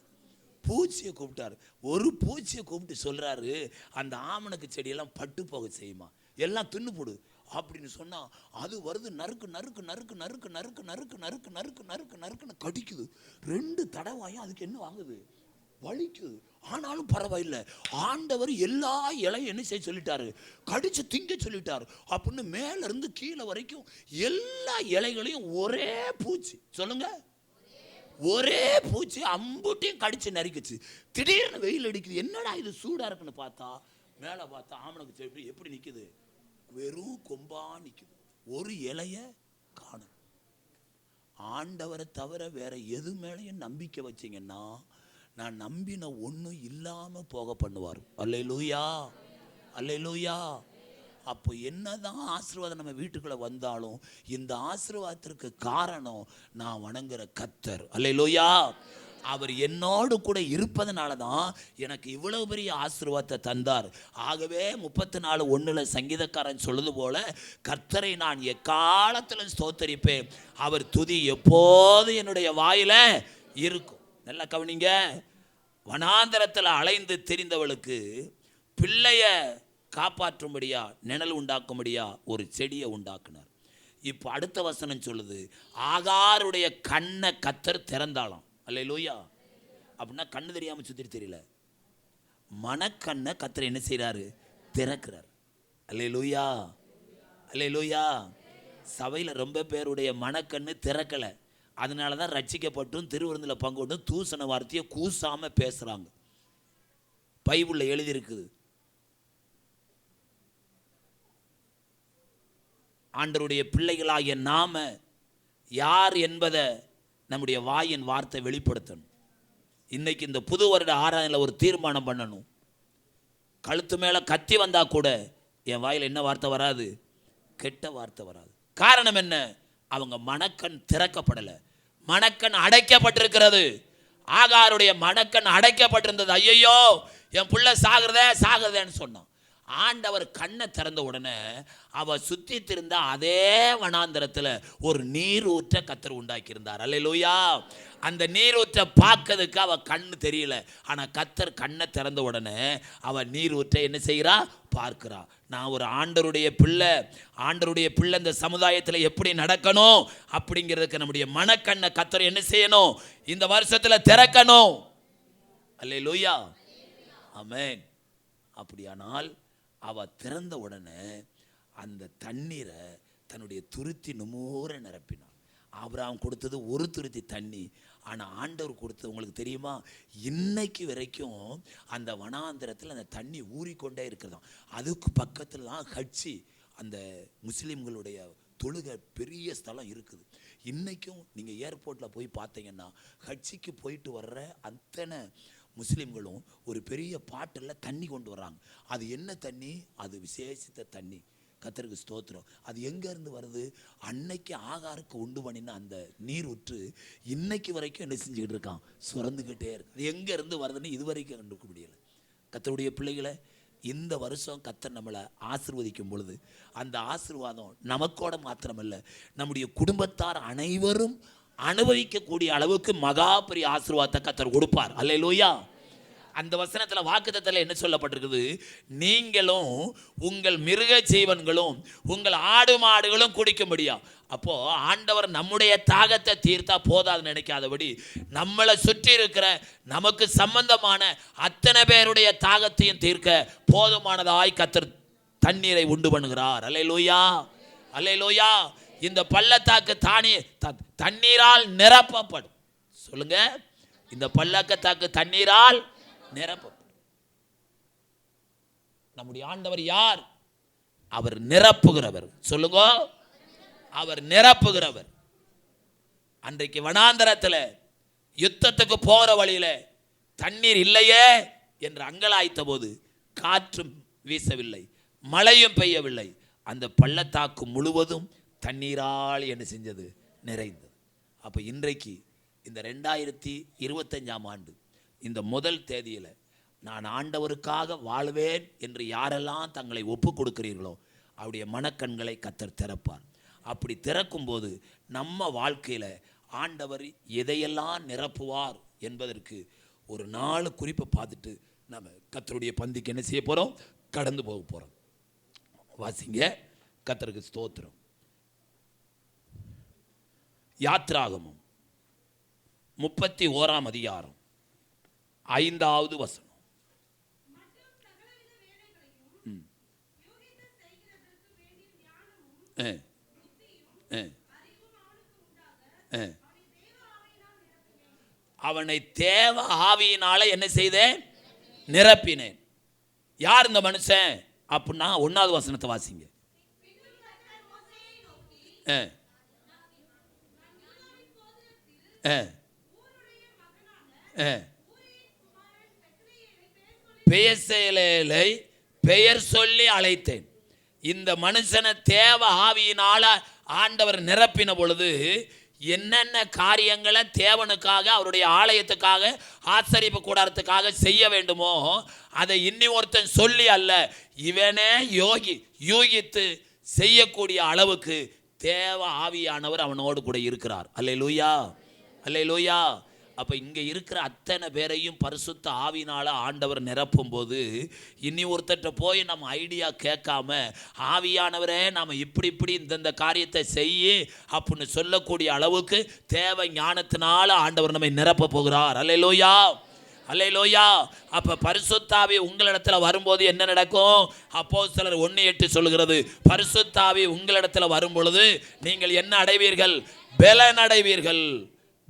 பூச்சியை கூப்பிட்டாரு. ஒரு பூச்சியை கூப்பிட்டு சொல்றாரு, அந்த ஆமணக்கு செடியெல்லாம் பட்டு போக செய்யுமா, எல்லாம் தின்னு போடு அப்படின்னு சொன்னா அது வருது, நறுக்கு நறுக்கு நறுக்கு நறுக்கு நறுக்கு நறுக்கு நறுக்கு நறுக்கு நறுக்கு நறுக்குன்னு கடிக்குது. 2 தடவையும் அதுக்கு என்ன வாங்குது? வலிக்குது. ஆனாலும் பரவாயில்லை, ஆண்டவர் எல்லா இலையும் என்ன செய்ய சொல்லிட்டாரு? கடிச்சு திங்க சொல்லிட்டாரு. அப்படின்னு மேல இருந்து கீழே வரைக்கும் எல்லா இலைகளையும் ஒரே பூச்சி, சொல்லுங்க, ஒரே பூச்சி அம்புட்டையும் கடிச்சு நறுக்குச்சு. திடீர்னு வெயில் அடிக்குது, என்னடா இது சூடா இருக்குன்னு பார்த்தா மேல பார்த்தா ஆமணக்கு செடி எப்படி நிக்குது? வெறும் கொம்பா நிக்குது, ஒரு இலைய காணும். ஆண்டவரை தவிர வேற எது மேலையும் நம்பிக்கை வச்சீங்கன்னா நான் நம்பின ஒன்றும் இல்லாம போக பண்ணுவார். அல்லேலூயா, அல்லேலூயா. அப்போ என்னதான் ஆசீர்வாதம் நம்ம வீட்டுக்குள்ள வந்தாலும் இந்த ஆசீர்வாதத்திற்கு காரணம் நான் வணங்குற கர்த்தர். அல்லேலூயா. அவர் என்னோடு கூட இருப்பதனால தான் எனக்கு இவ்வளவு பெரிய ஆசீர்வாதத்தை தந்தார். ஆகவே 34:1 சங்கீதக்காரன் சொல்லுது போல, கர்த்தரை நான் எக்காலத்திலும் ஸ்தோத்தரிப்பேன், அவர் துதி எப்போது என்னுடைய வாயில இருக்கும். நல்லா கவனிங்க. வனாந்தரத்தில் அலைந்து திரிந்தவளுக்கு பிள்ளைய காப்பாற்றும்படியா, நிழல் உண்டாக்கும்படியா ஒரு செடியை உண்டாக்குனார். இப்போ அடுத்த வசனம் சொல்லுது, ஆகாருடைய கண்ணை கர்த்தர் திறந்தாளாம். அல்லேலூயா. அப்படின்னா கண்ணு தெரியாமல் சுத்திட்டு தெரியல, மனக்கண்ணை கர்த்தர் என்ன செய்கிறாரு? திறக்கிறார். அல்லேலூயா, அல்லேலூயா. சபையில் ரொம்ப பேருடைய மனக்கண்ணு திறக்கலை. அதனால தான் ரட்சிக்கப்பட்டும் திருவிருந்தில் பங்கு கொண்டும் தூசண வார்த்தையை கூசாமல் பேசுகிறாங்க. பைபிளில் எழுதியிருக்குது. ஆண்டவருடைய பிள்ளைகளாகிய நாம யார் என்பதை நம்முடைய வாயின் வார்த்தை வெளிப்படுத்தணும். இன்னைக்கு இந்த புது வருட ஆராதனையில் ஒரு தீர்மானம் பண்ணணும். கழுத்து மேலே கத்தி வந்தால் கூட என் வாயில் என்ன வார்த்தை வராது? கெட்ட வார்த்தை வராது. காரணம் என்ன? அவங்க மனக்கண் திறக்கப்படலை, மனக்கண் அடைக்கப்பட்டிருக்கிறது. ஆகாருடைய மனக்கண் அடைக்கப்பட்டிருந்தது. ஐயோ என் பிள்ளை சாகிறதேன்னு சொன்னான். ஆண்டவர் கண்ணை திறந்த உடனே அவ சுத்தி திருந்த அதே வனாந்தரத்தில் ஒரு நீர் ஊற்ற கர்த்தர் உண்டாக்கியிருந்தார். அல்லேலூயா. அந்த நீர் ஊற்ற பார்க்கறதுக்கு அவ கண்ணு தெரியல, ஆனால் கர்த்தர் கண்ணை திறந்த உடனே அவ நீர் ஊற்ற என்ன செய்கிறா? பார்க்கிறா. நான் ஒரு ஆண்டவருடைய பிள்ளை இந்த சமுதாயத்தில் எப்படி நடக்கணும் அப்படிங்கிறதுக்கு நம்முடைய மனக்கண்ணை கர்த்தர் என்ன செய்யணும்? இந்த வருஷத்தில் திறக்கணும். அல்லேலூயா, ஆமென். அப்படியானால் அவ திறந்த உடனே அந்த தண்ணீரை தன்னுடைய துருத்தி நுமூர நிரப்பினான். ஆபிரகாம் கொடுத்தது ஒரு துருத்தி தண்ணி, ஆனால் ஆண்டவர் கொடுத்தது உங்களுக்கு தெரியுமா? இன்னைக்கு வரைக்கும் அந்த வனாந்திரத்தில் அந்த தண்ணி ஊறிக்கொண்டே இருக்கிறதாம். அதுக்கு பக்கத்தில் தான் ஹட்சி, அந்த முஸ்லீம்களுடைய தொழுகை பெரிய ஸ்தலம் இருக்குது. இன்றைக்கும் நீங்கள் ஏர்போர்ட்டில் போய் பார்த்தீங்கன்னா ஹட்சிக்கு போயிட்டு வர்ற அத்தனை முஸ்லீம்களும் ஒரு பெரிய பாட்டில் தண்ணி கொண்டு வர்றாங்க. அது என்ன தண்ணி? அது விசேஷித்த தண்ணி. கர்த்தருக்கு ஸ்தோத்திரம். அது எங்கேருந்து வருது? அன்னைக்கு ஆகாருக்கு உண்டு பண்ணின அந்த நீர் ஊற்று இன்னைக்கு வரைக்கும் என்ன செஞ்சுக்கிட்டு இருக்கான்? சுரந்துக்கிட்டே இருக்கு. அது எங்கேருந்து வருதுன்னு இது வரைக்கும் கண்டுக்க முடியலை. கர்த்தருடைய பிள்ளைகளை, இந்த வருஷம் கர்த்தர் நம்மளை ஆசீர்வதிக்கும் பொழுது அந்த ஆசீர்வாதம் நமக்கோட மாத்திரமல்ல, நம்முடைய குடும்பத்தார் அனைவரும் அனுபவிக்கக்கூடிய அளவுக்கு மகா பெரிய ஆசீர்வாதத்தை கர்த்தர் கொடுப்பார். அல்லேலூயா. அந்த வசனத்தில் வாக்குத்தத்தத்தில் என்ன சொல்லப்பட்டிருக்குது? நீங்களும் உங்கள் மிருக ஜீவன்களும் உங்கள் ஆடு மாடுகளும் குடிக்கும்படியா. அப்போ ஆண்டவர் நம்முடைய தாகத்தை தீர்த்தா போதாது நினைக்காதபடி நம்மளை சுற்றி இருக்கிற நமக்கு சம்பந்தமான அத்தனை பேருடைய தாகத்தையும் தீர்க்க போதுமானதாய் கர்த்தர் தண்ணீரை உண்டு பண்ணுகிறார். அல்லேலூயா, அல்லேலூயா. இந்த பள்ளத்தாக்கு தண்ணீரால் நிரப்பப்படும். சொல்லுங்க, இந்த பள்ளத்தாக்கு தண்ணீரால் நிரப்பப்படும். நம்முடைய ஆண்டவர் யார்? அவர் நிரப்புகிறவர். சொல்லுங்க, அவர் நிரப்புகிறவர். அன்றைக்கு வனாந்தரத்தில் யுத்தத்துக்கு போற வழியில தண்ணீர் இல்லையே என்று அங்கலாய்த்த போது காற்றும் வீசவில்லை, மழையும் பெய்யவில்லை. அந்த பள்ளத்தாக்கு முழுவதும் தண்ணீரால் என்ன செஞ்சது? நிறைந்தது. அப்போ இன்றைக்கு இந்த 2025ஆம் ஆண்டு இந்த முதல் தேதியில் நான் ஆண்டவருக்காக வாழ்வேன் என்று யாரெல்லாம் தங்களை ஒப்பு கொடுக்கிறீர்களோ அவருடைய மனக்கண்களை கர்த்தர் திறப்பார். அப்படி திறக்கும்போது நம்ம வாழ்க்கையில் ஆண்டவர் எதையெல்லாம் நிரப்புவார் என்பதற்கு ஒரு 4 குறிப்பை பார்த்துட்டு நம்ம கர்த்தருடைய பந்திக்கு என்ன செய்ய போகிறோம்? கடந்து போக போகிறோம். வாசிங்க. கர்த்தருக்கு ஸ்தோத்திரம். யாத்ராகமம் 31ஆம் அதிகாரம் 5வது வசனம். அவனை தேவ ஆவியினால என்ன செய்தேன்? நிரப்பினேன். யார் இந்த மனுஷன் அப்படின்னா 1வது வசனத்தை வாசிங்க. பெயர்சேலேலை பெயர் சொல்லி அழைத்தேன். இந்த மனுஷனை தேவ ஆவியினால ஆண்டவர் நிரப்பின பொழுது என்னென்ன காரியங்களை தேவனுக்காக, அவருடைய ஆலயத்துக்காக, ஆசரிப்பு கூடாரத்துக்காக செய்ய வேண்டுமோ அதை இன்னி ஒருத்தன் சொல்லி அல்ல, இவனே யூகித்து செய்யக்கூடிய அளவுக்கு தேவ ஆவியானவர் அவனோடு கூட இருக்கிறார். அல்லேலூயா, அல்லேலூயா. அப்போ இங்கே இருக்கிற அத்தனை பேரையும் பரிசுத்த ஆவினால ஆண்டவர் நிரப்பும் போது இனி ஒருத்தட்ட போய் நம்ம ஐடியா கேட்காம, ஆவியானவரே நாம் இப்படி இந்தந்த காரியத்தை செய்ய அப்படின்னு சொல்லக்கூடிய அளவுக்கு தேவ ஞானத்தினால ஆண்டவர் நம்மை நிரப்ப போகிறார். அல்லேலூயா, அல்லேலூயா. அப்போ பரிசுத்தாவி உங்களிடத்துல வரும்போது என்ன நடக்கும்? அப்போஸ்தலர் 1:8 சொல்கிறது, பரிசுத்தாவி உங்களிடத்துல வரும் பொழுது நீங்கள் என்ன அடைவீர்கள்? பலன் அடைவீர்கள்.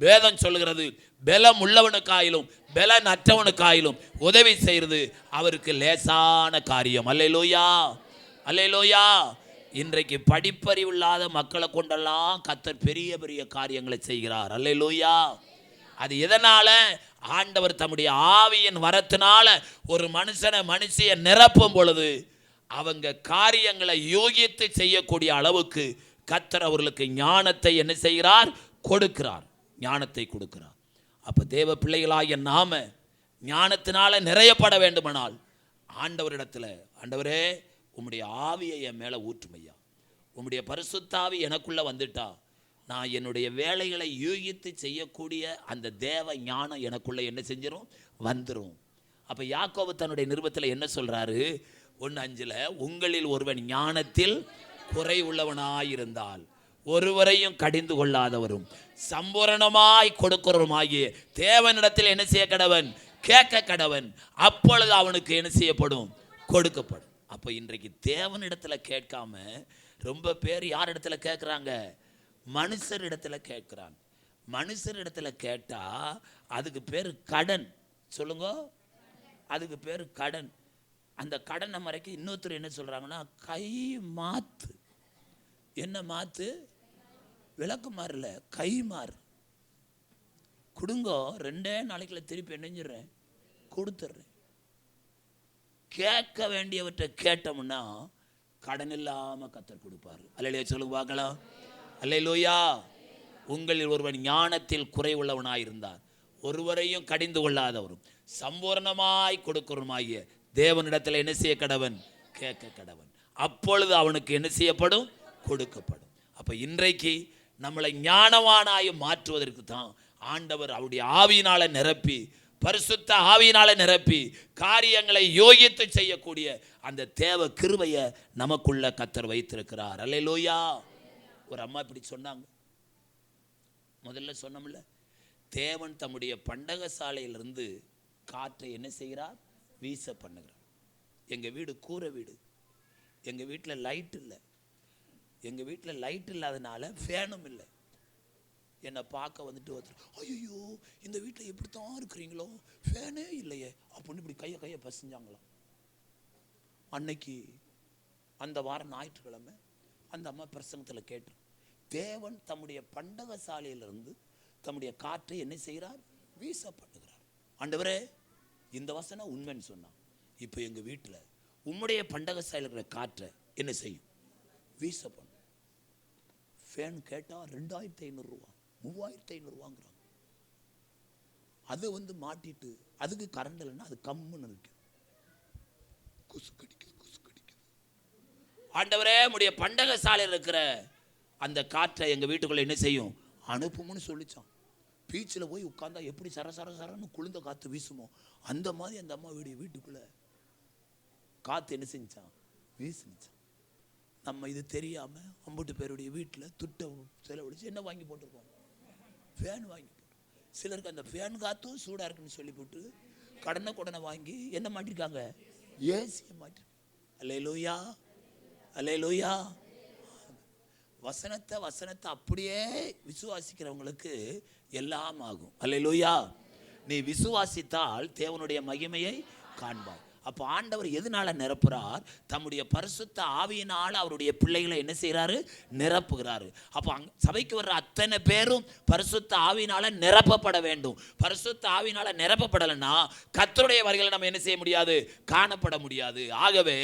வேதம் சொல்கிறது, பலம் உள்ளவனுக்காயிலும் பலன் அற்றவனுக்காயிலும் உதவி செய்கிறது அவருக்கு லேசான காரியம். அல்லேலூயா, அல்லேலூயா. இன்றைக்கு படிப்பறிவு இல்லாத மக்களை கொண்டெல்லாம் கர்த்தர் பெரிய பெரிய காரியங்களை செய்கிறார். அல்லேலூயா. அது எதனால? ஆண்டவர் தம்முடைய ஆவியின் வரத்தினால ஒரு மனுஷியை நிரப்பும் பொழுது அவங்க காரியங்களை யூகித்து செய்யக்கூடிய அளவுக்கு கர்த்தர் அவர்களுக்கு ஞானத்தை என்ன செய்கிறார்? கொடுக்கிறார், ஞானத்தை கொடுக்கிறார். அப்போ தேவ பிள்ளைகளாகிய நாம ஞானத்தினால நிறையப்பட வேண்டுமானால் ஆண்டவரிடத்தில், ஆண்டவரே உம்முடைய ஆவியை என் மேலே ஊற்றுமையா, உம்முடைய பரிசுத்தாவி எனக்குள்ளே வந்துட்டா நான் என்னுடைய வேலைகளை யூகித்து செய்யக்கூடிய அந்த தேவ ஞானம் எனக்குள்ளே என்ன செஞ்சிடும்? வந்துடும். அப்போ யாக்கோபு தன்னுடைய நிருபத்தில் என்ன சொல்கிறாரு? 1:5, உங்களில் ஒருவன் ஞானத்தில் குறை உள்ளவனாயிருந்தால் ஒருவரையும் கடிந்து கொள்ளாதவரும் சம்பூரணமாய் கொடுக்கிறவருமாகிய தேவனிடத்தில் என்ன செய்ய கடவன்? கேட்க கடவன். அப்பொழுது அவனுக்கு என்ன செய்யப்படும்? கொடுக்கப்படும். அப்போ இன்றைக்கு தேவனிடத்தில் கேட்காம ரொம்ப பேர் யார் இடத்துல கேட்குறாங்க? மனுஷரிடத்துல கேட்குறாங்க. மனுஷரிடத்துல கேட்டால் அதுக்கு பேர் கடன். சொல்லுங்க, அதுக்கு பேர் கடன். அந்த கடனை மறைக்க இன்னொருத்தர் என்ன சொல்கிறாங்கன்னா கை மாத்து. என்ன மாத்து? விளக்கு மாறல, கை மாறு. கொடுங்கோ, 2 நாளைக்குள்ள திருப்பி என்னஞ்சிடுறேன், கொடுத்துட்றேன். கேட்க வேண்டியவற்றை கேட்டோம்னா கடன் இல்லாமல் கர்த்தர் கொடுப்பார். அல்லேலூயா சொல்லுங்க பார்க்கலாம். அல்லேலூயா. உங்களில் ஒருவன் ஞானத்தில் குறைவுள்ளவனாயிருந்தார் ஒருவரையும் கடிந்து கொள்ளாதவரும் சம்பூர்ணமாய் கொடுக்கிறவருமாகிய தேவனிடத்தில் என்ன செய்ய கடவன்? கேட்க கடவன். அப்பொழுது அவனுக்கு என்ன செய்யப்படும்? கொடுக்கப்படும். அப்போ இன்றைக்கு நம்மளை ஞானவானாய் மாற்றுவதற்கு தான் ஆண்டவர் அவருடைய ஆவியினால நிரப்பி, பரிசுத்த ஆவியினால நிரப்பி காரியங்களை யோகித்து செய்யக்கூடிய அந்த தேவ கிருபையை நமக்குள்ள கர்த்தர் வைத்திருக்கிறார். அல்லேலூயா. ஒரு அம்மா இப்படி சொன்னாங்க, முதல்ல சொன்னோம்ல, தேவன் தம்முடைய பண்டக சாலையிலிருந்து காற்றை என்ன செய்கிறார்? வீச பண்ணுகிறார். எங்கள் வீடு கூரை வீடு, எங்கள் வீட்டில் லைட் இல்லை. எங்கள் வீட்டில் லைட் இல்லாதனால ஃபேனும் இல்லை. என்னை பார்க்க வந்துட்டு ஒருத்தர், ஐயோ இந்த வீட்டில் எப்படி தான் இருக்கிறீங்களோ, ஃபேனே இல்லையே அப்படின்னு இப்படி கையை பசிஞ்சாங்களாம். அன்னைக்கு அந்த வாரம் ஞாயிற்றுக்கிழமை அந்த அம்மா பிரசங்கத்தில் கேட்டு, தேவன் தம்முடைய பண்டக சாலையிலிருந்து தம்முடைய காற்றை என்ன செய்கிறார்? வீச பண்ணுகிறார். ஆண்டவரே இந்த வசனம் உண்மைன்னு சொன்னான். இப்போ எங்கள் வீட்டில் உம்முடைய பண்டக சாலையில் இருக்கிற காற்றை என்ன செய்யும்? வீச பண்ணும். ஃபேன் கேட்டால் 2500 ரூபா, 3500 ரூபாங்கிறாங்க. அதை மாட்டிட்டு அதுக்கு கரண்ட் இல்லைன்னா அது கம்முன்னு இருக்கு, கொசு கடிக்குது. ஆண்டவரே உம்முடைய பண்டக சாலையில் இருக்கிற அந்த காற்றை எங்கள் வீட்டுக்குள்ளே என்ன செய்யும்? அனுப்பும்னு சொல்லிச்சான். பீச்சில் போய் உட்காந்தா எப்படி சரன்னு குளிர்ந்த காற்று வீசுமோ அந்த மாதிரி அந்த அம்மா வீட்டுக்குள்ளே காற்று என்ன செஞ்சான்? வீசுச்சான். நம்ம இது தெரியாமல் 50 பேருடைய வீட்டில் துட்டை செலவழிச்சு என்ன வாங்கி போட்டிருக்கோம்? ஃபேன் வாங்கி போட்டு. சிலருக்கு அந்த ஃபேன் காற்றும் சூடாக இருக்குன்னு சொல்லி போட்டு கடனை வாங்கி என்ன மாட்டிருக்காங்க? ஏசியை மாட்டிருக்காங்க. அல்லேலூயா, அல்லேலூயா. வசனத்தை அப்படியே விசுவாசிக்கிறவங்களுக்கு எல்லாம் ஆகும். அல்லேலூயா. நீ விசுவாசித்தால் தேவனுடைய மகிமையை காண்பாய். அப்போ ஆண்டவர் எதனால நிரப்புறார்? தம்முடைய பரிசுத்த ஆவியினால் அவருடைய பிள்ளைகளை என்ன செய்கிறாரு? நிரப்புகிறாரு. அப்போ சபைக்கு வர்ற அத்தனை பேரும் பரிசுத்த ஆவியினால நிரப்பப்பட வேண்டும். பரிசுத்த ஆவியினால நிரப்பப்படலைன்னா கர்த்தருடைய வருகையை நம்ம என்ன செய்ய முடியாது? காணப்பட முடியாது. ஆகவே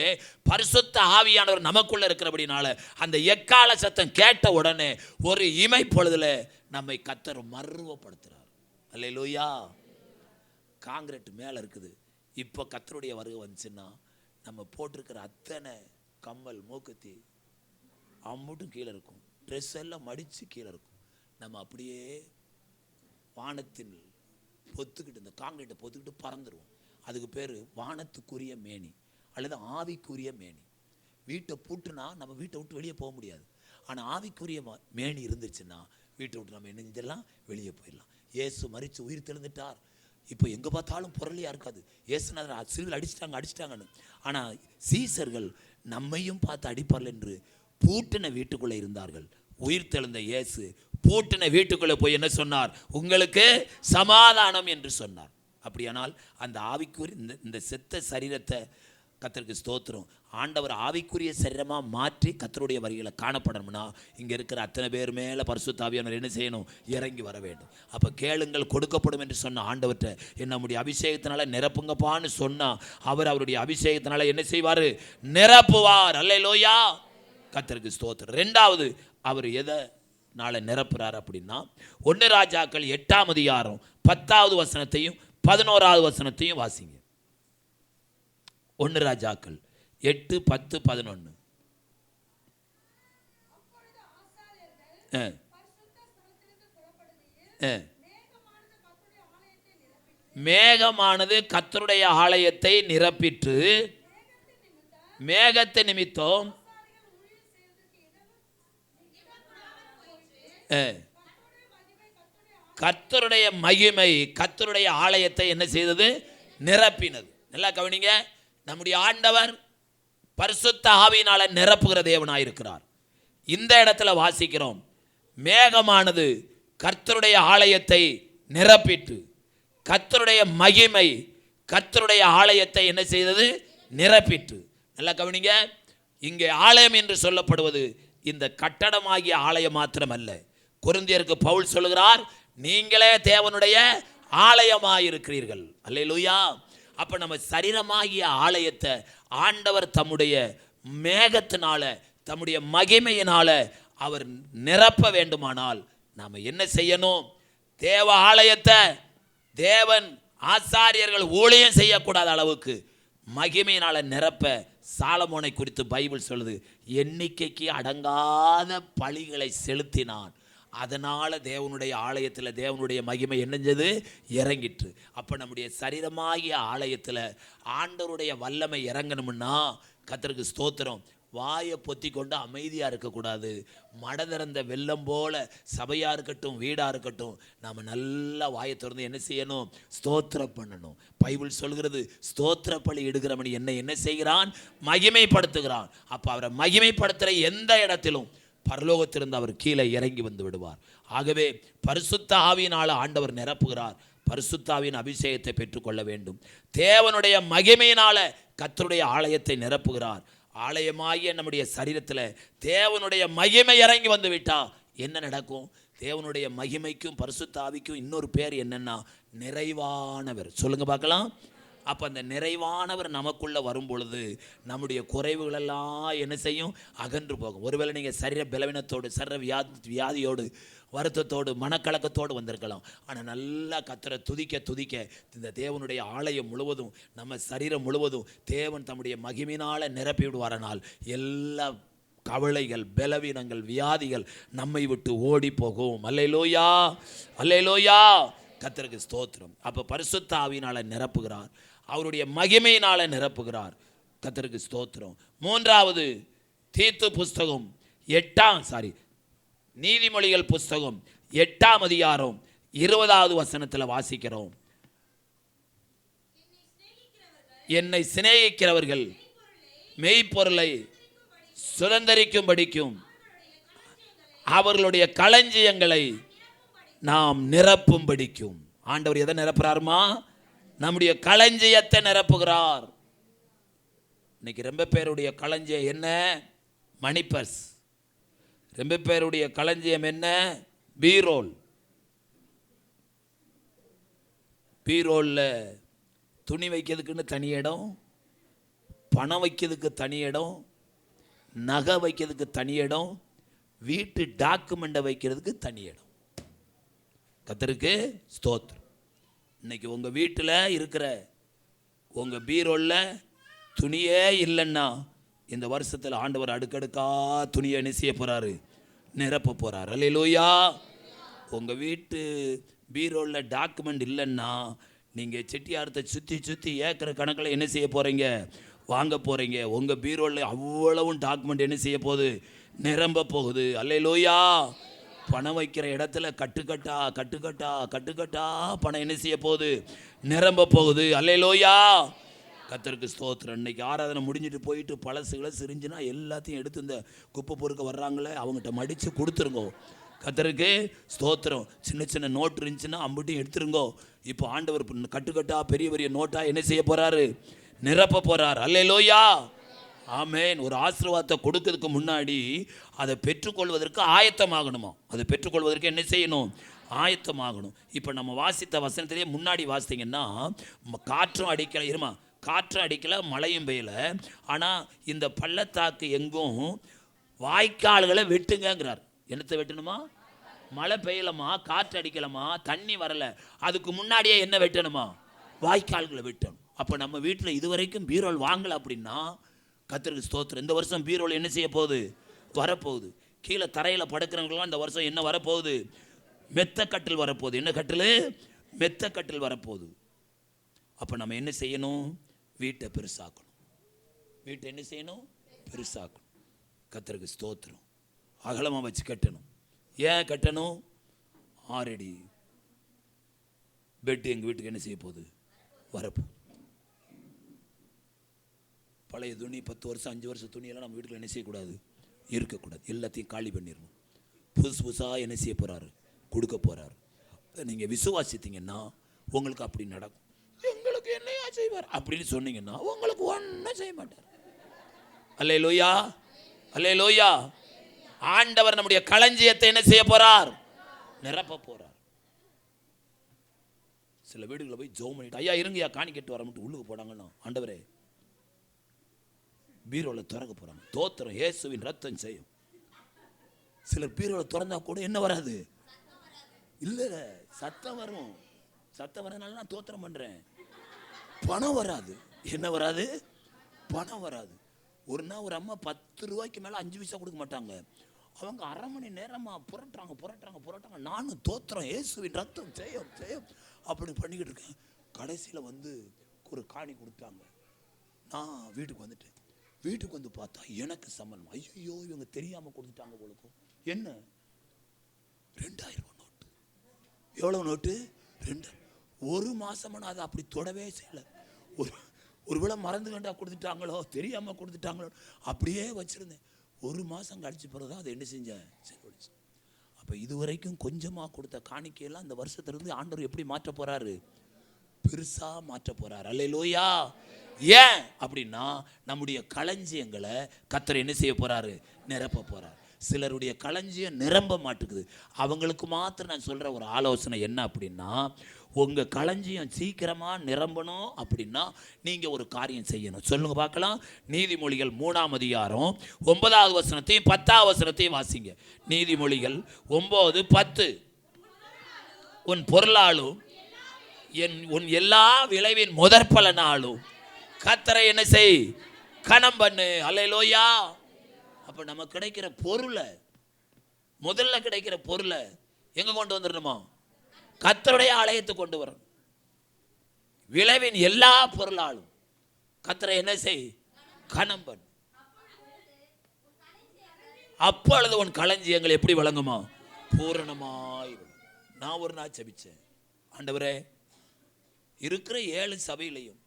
பரிசுத்த ஆவியானவர் நமக்குள்ள இருக்கிறபடினால அந்த எக்கால சத்தம் கேட்ட உடனே ஒரு இமை பொழுதுல நம்மை கர்த்தர் மறுரூபப்படுத்துறார். அல்லேலூயா. காங்கிரீட் மேலே இருக்குது. இப்போ கர்த்தருடைய வருகை வந்துச்சுன்னா நம்ம போட்டிருக்கிற அத்தனை கம்மல் மூக்குத்தி அம்முட்டும் கீழே இருக்கும். ட்ரெஸ் எல்லாம் மடித்து கீழே இருக்கும். நம்ம அப்படியே வானத்தில் பொத்துக்கிட்டு, இந்த காங்கிரீட்டை பொத்துக்கிட்டு பறந்துடுவோம். அதுக்கு பேர் வானத்துக்குரிய மேனி அல்லது ஆவிக்குரிய மேனி. வீட்டை பூட்டுனா நம்ம வீட்டை விட்டு வெளியே போக முடியாது. ஆனால் ஆவிக்குரிய மேனி இருந்துச்சுன்னா வீட்டை விட்டு நம்ம என்ன செஞ்சிடலாம், வெளியே போயிடலாம். இயேசு மரித்து உயிர் தெழுந்துட்டார். இப்போ எங்கே பார்த்தாலும் பொருளையாக இருக்காது. இயேசுநாதர் சிறுவில் அடிச்சிட்டாங்கன்னு. ஆனால் சீசர்கள் நம்மையும் பார்த்து அடிப்பார்கள் என்று பூட்டின வீட்டுக்குள்ளே இருந்தார்கள். உயிர் தெழுந்த இயேசு பூட்டின வீட்டுக்குள்ளே போய் என்ன சொன்னார்? உங்களுக்கு சமாதானம் என்று சொன்னார். அப்படியானால் அந்த ஆவிக்குரிய இந்த செத்த சரீரத்தை கர்த்தருக்கு ஸ்தோத்திரம், ஆண்டவர் ஆவிக்குரிய சரீரமாக மாற்றி கர்த்தருடைய வரிகளை காணப்படணும்னா இங்கே இருக்கிற அத்தனை பேர் மேலே பரிசுத்த ஆவியானவர் என்ன செய்யணும்? இறங்கி வர வேண்டும். அப்போ கேளுங்கள் கொடுக்கப்படும் என்று சொன்ன ஆண்டவர்கிட்ட நம்முடைய அபிஷேகத்தினால நிரப்புங்கப்பான்னு சொன்னால் அவர் அவருடைய அபிஷேகத்தினால என்ன செய்வார்? நிரப்புவார். அல்லேலூயா. கர்த்தருக்கு ஸ்தோத்திரம். ரெண்டாவது அவர் எதை நாளை நிரப்புறார் அப்படின்னா 1 ராஜாக்கள் 8ஆம் அதிகாரம் 10வது வசனத்தையும் 11வது வசனத்தையும் வாசிங்க. 1 ராஜாக்கள் 8, 10, 11. மேகமானது கர்த்தருடைய ஆலயத்தை நிரப்பிற்று, மேகத்தை நிமித்தம் கர்த்தருடைய மகிமை கர்த்தருடைய ஆலயத்தை என்ன செய்தது? நிரப்பினது. நல்லா கவனிங்க. நம்முடைய ஆண்டவர் பரிசுத்த ஆவியினால நிரப்புகிற தேவனாயிருக்கிறார். இந்த இடத்துல வாசிக்கிறோம், மேகமானது கர்த்தருடைய ஆலயத்தை நிரப்பிட்டு, கர்த்தருடைய மகிமை கர்த்தருடைய ஆலயத்தை என்ன செய்தது? நிரப்பிட்டு. நல்லா கவனிங்க. இங்கே ஆலயம் என்று சொல்லப்படுவது இந்த கட்டடமாகிய ஆலயம் மாத்திரமல்ல. கொரிந்தியருக்கு பவுல் சொல்லுகிறார், நீங்களே தேவனுடைய ஆலயமாயிருக்கிறீர்கள். அல்லேலூயா. அப்போ நம்ம சரீரமாகிய ஆலயத்தை ஆண்டவர் தம்முடைய மேகத்தினால தம்முடைய மகிமையினால அவர் நிரப்ப வேண்டுமானால் நாம் என்ன செய்யணும்? தேவ ஆலயத்தை தேவன் ஆசாரியர்கள் ஊழியம் செய்யக்கூடாத அளவுக்கு மகிமையினால நிரப்ப சாலமோனை குறித்து பைபிள் சொல்லுது, எண்ணிக்கைக்கு அடங்காத பலிகளை செலுத்தினான். அதனால் தேவனுடைய ஆலயத்தில் தேவனுடைய மகிமை என்னஞ்சது? இறங்கிற்று. அப்போ நம்முடைய சரீரமாகிய ஆலயத்தில் ஆண்டவருடைய வல்லமை இறங்கணும்னா கர்த்தருக்கு ஸ்தோத்திரம், வாயை பொத்தி கொண்டு அமைதியாக இருக்கக்கூடாது. மட திறந்த வெள்ளம் போல சபையாக இருக்கட்டும் வீடாக இருக்கட்டும் நாம் நல்லா வாயை திறந்து என்ன செய்யணும்? ஸ்தோத்திரம் பண்ணணும். பைபிள் சொல்கிறது, ஸ்தோத்திர பலி இடுகிறவன் என்ன செய்கிறான்? மகிமைப்படுத்துகிறான். அப்போ அவரை மகிமைப்படுத்துகிற எந்த இடத்திலும் பரலோகத்திலிருந்து அவர் கீழே இறங்கி வந்து விடுவார். ஆகவே பரிசுத்த ஆவியினால் ஆண்டவர் நிரப்புகிறார். பரிசுத்த ஆவியின் அபிஷேகத்தை பெற்றுக்கொள்ள வேண்டும். தேவனுடைய மகிமையினால கர்த்தருடைய ஆலயத்தை நிரப்புகிறார். ஆலயமாகிய நம்முடைய சரீரத்தில் தேவனுடைய மகிமை இறங்கி வந்து விட்டா என்ன நடக்கும்? தேவனுடைய மகிமைக்கும் பரிசுத்த ஆவிக்கும் இன்னொரு பேர் என்னன்னா நிறைவானவர். சொல்லுங்க பார்க்கலாம். அப்போ அந்த நிறைவானவர் நமக்குள்ளே வரும் பொழுது நம்முடைய குறைவுகளெல்லாம் என்ன செய்யும்? அகன்று போகும். ஒருவேளை நீங்கள் சரீர பலவீனத்தோடு சரீர வியாதியோடு வருத்தத்தோடு மனக்கலக்கத்தோடு வந்திருக்கலாம். ஆனால் நல்லா கர்த்தரை துதிக்க இந்த தேவனுடைய ஆலயம் முழுவதும் நம்ம சரீரம் முழுவதும் தேவன் தம்முடைய மகிமையினால் நிரப்பி விடுவாரனால் எல்லா கவலைகள் பலவீனங்கள் வியாதிகள் நம்மை விட்டு ஓடி போகும். அல்லேலூயா, அல்லேலூயா. கர்த்தருக்கு ஸ்தோத்திரம். அப்போ பரிசுத்த ஆவியினால் நிரப்புகிறார், அவருடைய மகிமையினால் நிரப்புகிறார். கர்த்தருக்கு ஸ்தோத்திரம். மூன்றாவது தீத்து புஸ்தகம் நீதிமொழிகள் புஸ்தகம் 8ஆம் அதிகாரம் 20வது வசனத்தில் வாசிக்கிறோம், என்னை சிநேகிக்கிறவர்கள் மெய்ப்பொருளை சுதந்தரிக்கும்படிக்கும் அவர்களுடைய களஞ்சியங்களை நாம் நிரப்பும்படிக்கும். ஆண்டவர் எதை நிரப்புறாருமா? நம்முடைய களஞ்சியத்தை நிரப்புகிறார். இன்னைக்கு ரொம்ப பேருடைய களஞ்சியம் என்ன? மணிபர்ஸ். ரொம்ப பேருடைய களஞ்சியம் என்ன? பீரோல். பீரோலில் துணி வைக்கிறதுக்குன்னு தனி இடம், பணம் வைக்கிறதுக்கு தனி இடம், நகை வைக்கிறதுக்கு தனி இடம், வீட்டு டாக்குமெண்ட்டை வைக்கிறதுக்கு தனி இடம். கர்த்தருக்கு ஸ்தோத்திரம். இன்னைக்கு உங்கள் வீட்டில் இருக்கிற உங்கள் பீரோல்ல துணியே இல்லைன்னா இந்த வருஷத்தில் ஆண்டவர் அடுக்கடுக்கா துணியை என்ன செய்ய போகிறாரு? நிரப்ப போகிறார். அல்லேலூயா. உங்கள் வீட்டு பீரோல்ல டாக்குமெண்ட் இல்லைன்னா நீங்கள் செட்டியாரத்தை சுற்றி சுற்றி ஏக்கர் கணக்கில் என்ன செய்ய போகிறீங்க? வாங்க போகிறீங்க. உங்கள் பீரோல்ல அவ்வளவும் டாக்குமெண்ட் என்ன செய்ய போகுது? நிரம்ப போகுது. அல்லேலூயா. பணம் வைக்கிற இடத்துல கட்டுக்கட்டா கட்டுக்கட்டா கட்டுக்கட்டா பணம் என்ன செய்ய போகுது? நிரம்ப போகுது. அல்லேலூயா. கர்த்தருக்கு ஸ்தோத்திரம். இன்னைக்கு ஆராதனை முடிஞ்சிட்டு போயிட்டு பழசுகளை சிரிஞ்சுனா எல்லாத்தையும் எடுத்து இந்த குப்பை பொறுக்க வர்றாங்களே அவங்ககிட்ட மடித்து கொடுத்துருங்கோ. கர்த்தருக்கு ஸ்தோத்திரம். சின்ன சின்ன நோட் இருந்துச்சுன்னா அம்புட்டையும் எடுத்துருங்கோ. இப்போ ஆண்டவர் கட்டுக்கட்டா பெரிய பெரிய நோட்டா என்ன செய்ய போகிறாரு? நிரப்ப போகிறார். அல்லேலூயா. ஆமேன். ஒரு ஆசீர்வாதத்தை கொடுக்கறதுக்கு முன்னாடி அதை பெற்றுக்கொள்வதற்கு ஆயத்தமாகணுமா? அதை பெற்றுக்கொள்வதற்கு என்ன செய்யணும்? ஆயத்தமாகணும். இப்போ நம்ம வாசித்த வசனத்திலேயே முன்னாடி வாசித்தீங்கன்னா காற்றும் அடிக்கலை, இருமா, காற்றும் அடிக்கலை, மழையும் பெய்யலை. ஆனால் இந்த பள்ளத்தாக்கு எங்கும் வாய்க்கால்களை வெட்டுங்கிறார். என்னத்தை வெட்டணுமா? மழை பெய்யலமா, காற்று அடிக்கலமா, தண்ணி வரலை, அதுக்கு முன்னாடியே என்ன வெட்டணுமா? வாய்க்கால்களை வெட்டணும். அப்போ நம்ம வீட்டில் இதுவரைக்கும் பீரோல் வாங்கலை அப்படின்னா கர்த்தருக்கு ஸ்தோத்திரம். இந்த வருஷம் பீரோல் என்ன செய்ய போகுது? வரப்போகுது. கீழே தரையில் படுக்கிறவங்களாம் இந்த வருஷம் என்ன வரப்போகுது? மெத்த கட்டில் வரப்போகுது. என்ன கட்டில்? மெத்த கட்டில் வரப்போகுது. அப்போ நம்ம என்ன செய்யணும்? வீட்டை பெருசாக்கணும். வீட்டை என்ன செய்யணும்? பெருசாக்கணும். கர்த்தருக்கு ஸ்தோத்திரம். அகலமாக வச்சு கட்டணும். ஏன் கட்டணும்? 6 அடி பெட்டு எங்கள் வீட்டுக்கு என்ன செய்ய போகுது? வரப்போகுது. பழைய துணி 10 வருஷம் 5 வருஷம் துணியெல்லாம் நம்ம வீட்டில் என்ன செய்யக்கூடாது? இருக்கக்கூடாது. எல்லாத்தையும் காலி பண்ணிடணும். புதுசு புதுசாக என்ன செய்ய போகிறாரு? கொடுக்க போகிறாரு. நீங்கள் விசுவாசித்தீங்கன்னா உங்களுக்கு அப்படி நடக்கும். எங்களுக்கு என்னையா செய்வார் அப்படின்னு சொன்னீங்கன்னா உங்களுக்கு ஒன்றும் செய்ய மாட்டார். அல்லேலூயா. அல்லேலூயா. ஆண்டவர் நம்முடைய களஞ்சியத்தை என்ன செய்ய போறார்? நிரப்ப போறார். சில வீடுகளை போய் ஜெபம் பண்ணிட்டு ஐயா இருங்கயா காணி கட்டு வர மட்டும் உள்ளுக்கு போனாங்கன்னா ஆண்டவரே பீரோல திறக்க போறாங்க. தோத்திரம் இயேசுவின் ரத்தம் செய்யும். சிலர் பீரோல திறந்தா கூட என்ன வராது? இல்ல சத்தம் வரும். சத்தம் வரனால நான் தோத்திரம் பண்றேன். பணம் வராது. என்ன வராது? பணம் வராது. ஒரு நாள் ஒரு அம்மா 10 ரூபாய்க்கு மேலே 5 பைசா கொடுக்க மாட்டாங்க. அவங்க 1/2 மணி நேரமாக புரட்டாங்க. நானும் தோத்திரம் இயேசுவின் ரத்தம் செய்யும் அப்படி பண்ணிக்கிட்டு இருக்கேன். கடைசியில் வந்து ஒரு காணி கொடுத்தாங்க. நான் வீட்டுக்கு வந்துட்டேன். வீட்டுக்கு வந்து பார்த்தா எனக்கு சம்மந்தம். ஐயோ இவங்க தெரியாமல் கொடுத்துட்டாங்க போலுக்கும். என்ன? 2000 ரூபா நோட்டு. எவ்வளோ நோட்டு? 2. ஒரு மாசமான அதை அப்படி தொடவே செய்யலை. ஒருவேளை மறந்து கண்டா கொடுத்துட்டாங்களோ தெரியாமல் கொடுத்துட்டாங்களோ அப்படியே வச்சுருந்தேன். 1 மாதம் கழிச்சு பிறகு அதை என்ன செஞ்சேன்? செலவழிச்சேன். அப்போ இதுவரைக்கும் கொஞ்சமாக கொடுத்த காணிக்கையெல்லாம் இந்த வருஷத்துலேருந்து ஆண்டவர் எப்படி மாற்ற போகிறாரு? பெருசாக மாற்ற போகிறார். அல்லேலூயா. ஏன் அப்படின்னா நம்முடைய களஞ்சியங்களை கர்த்தர் என்ன செய்ய போகிறாரு? நிரப்ப போகிறார். சிலருடைய களஞ்சியம் நிரம்ப மாட்டேங்குது. அவங்களுக்கு மாத்திரம் நான் சொல்கிற ஒரு ஆலோசனை என்ன அப்படின்னா, உங்கள் களஞ்சியம் சீக்கிரமாக நிரம்பணும் அப்படின்னா நீங்கள் ஒரு காரியம் செய்யணும். சொல்லுங்க பார்க்கலாம். நீதிமொழிகள் 3ஆம் அதிகாரம் 9வது வசனத்தையும் 10வது வசனத்தையும் வாசிங்க. நீதிமொழிகள் 9:10. உன் பொருளாலும் உன் எல்லா விளைவின் முதற் பலனாலும் கர்த்தரை என்ன செய்? கனம் பண்ணு. அல்லேலூயா. அப்போ நம்ம கிடைக்கிற பொருளை, முதல்ல கிடைக்கிற பொருளை எங்கே கொண்டு வந்துடணுமா? கர்த்தருடைய ஆலயத்துக்கு கொண்டு வரணும். விளைவின் எல்லா பொருளாலும் கர்த்தரை என்ன செய்? கனம் பண்ணு. அப்பொழுது உன் களஞ்சியங்கள் எப்படி வழங்குமா? பூரணமாய். நான் ஒரு நாள் ஜெபிச்சேன். ஆண்டவரே இருக்கிற 7 சபையிலையும்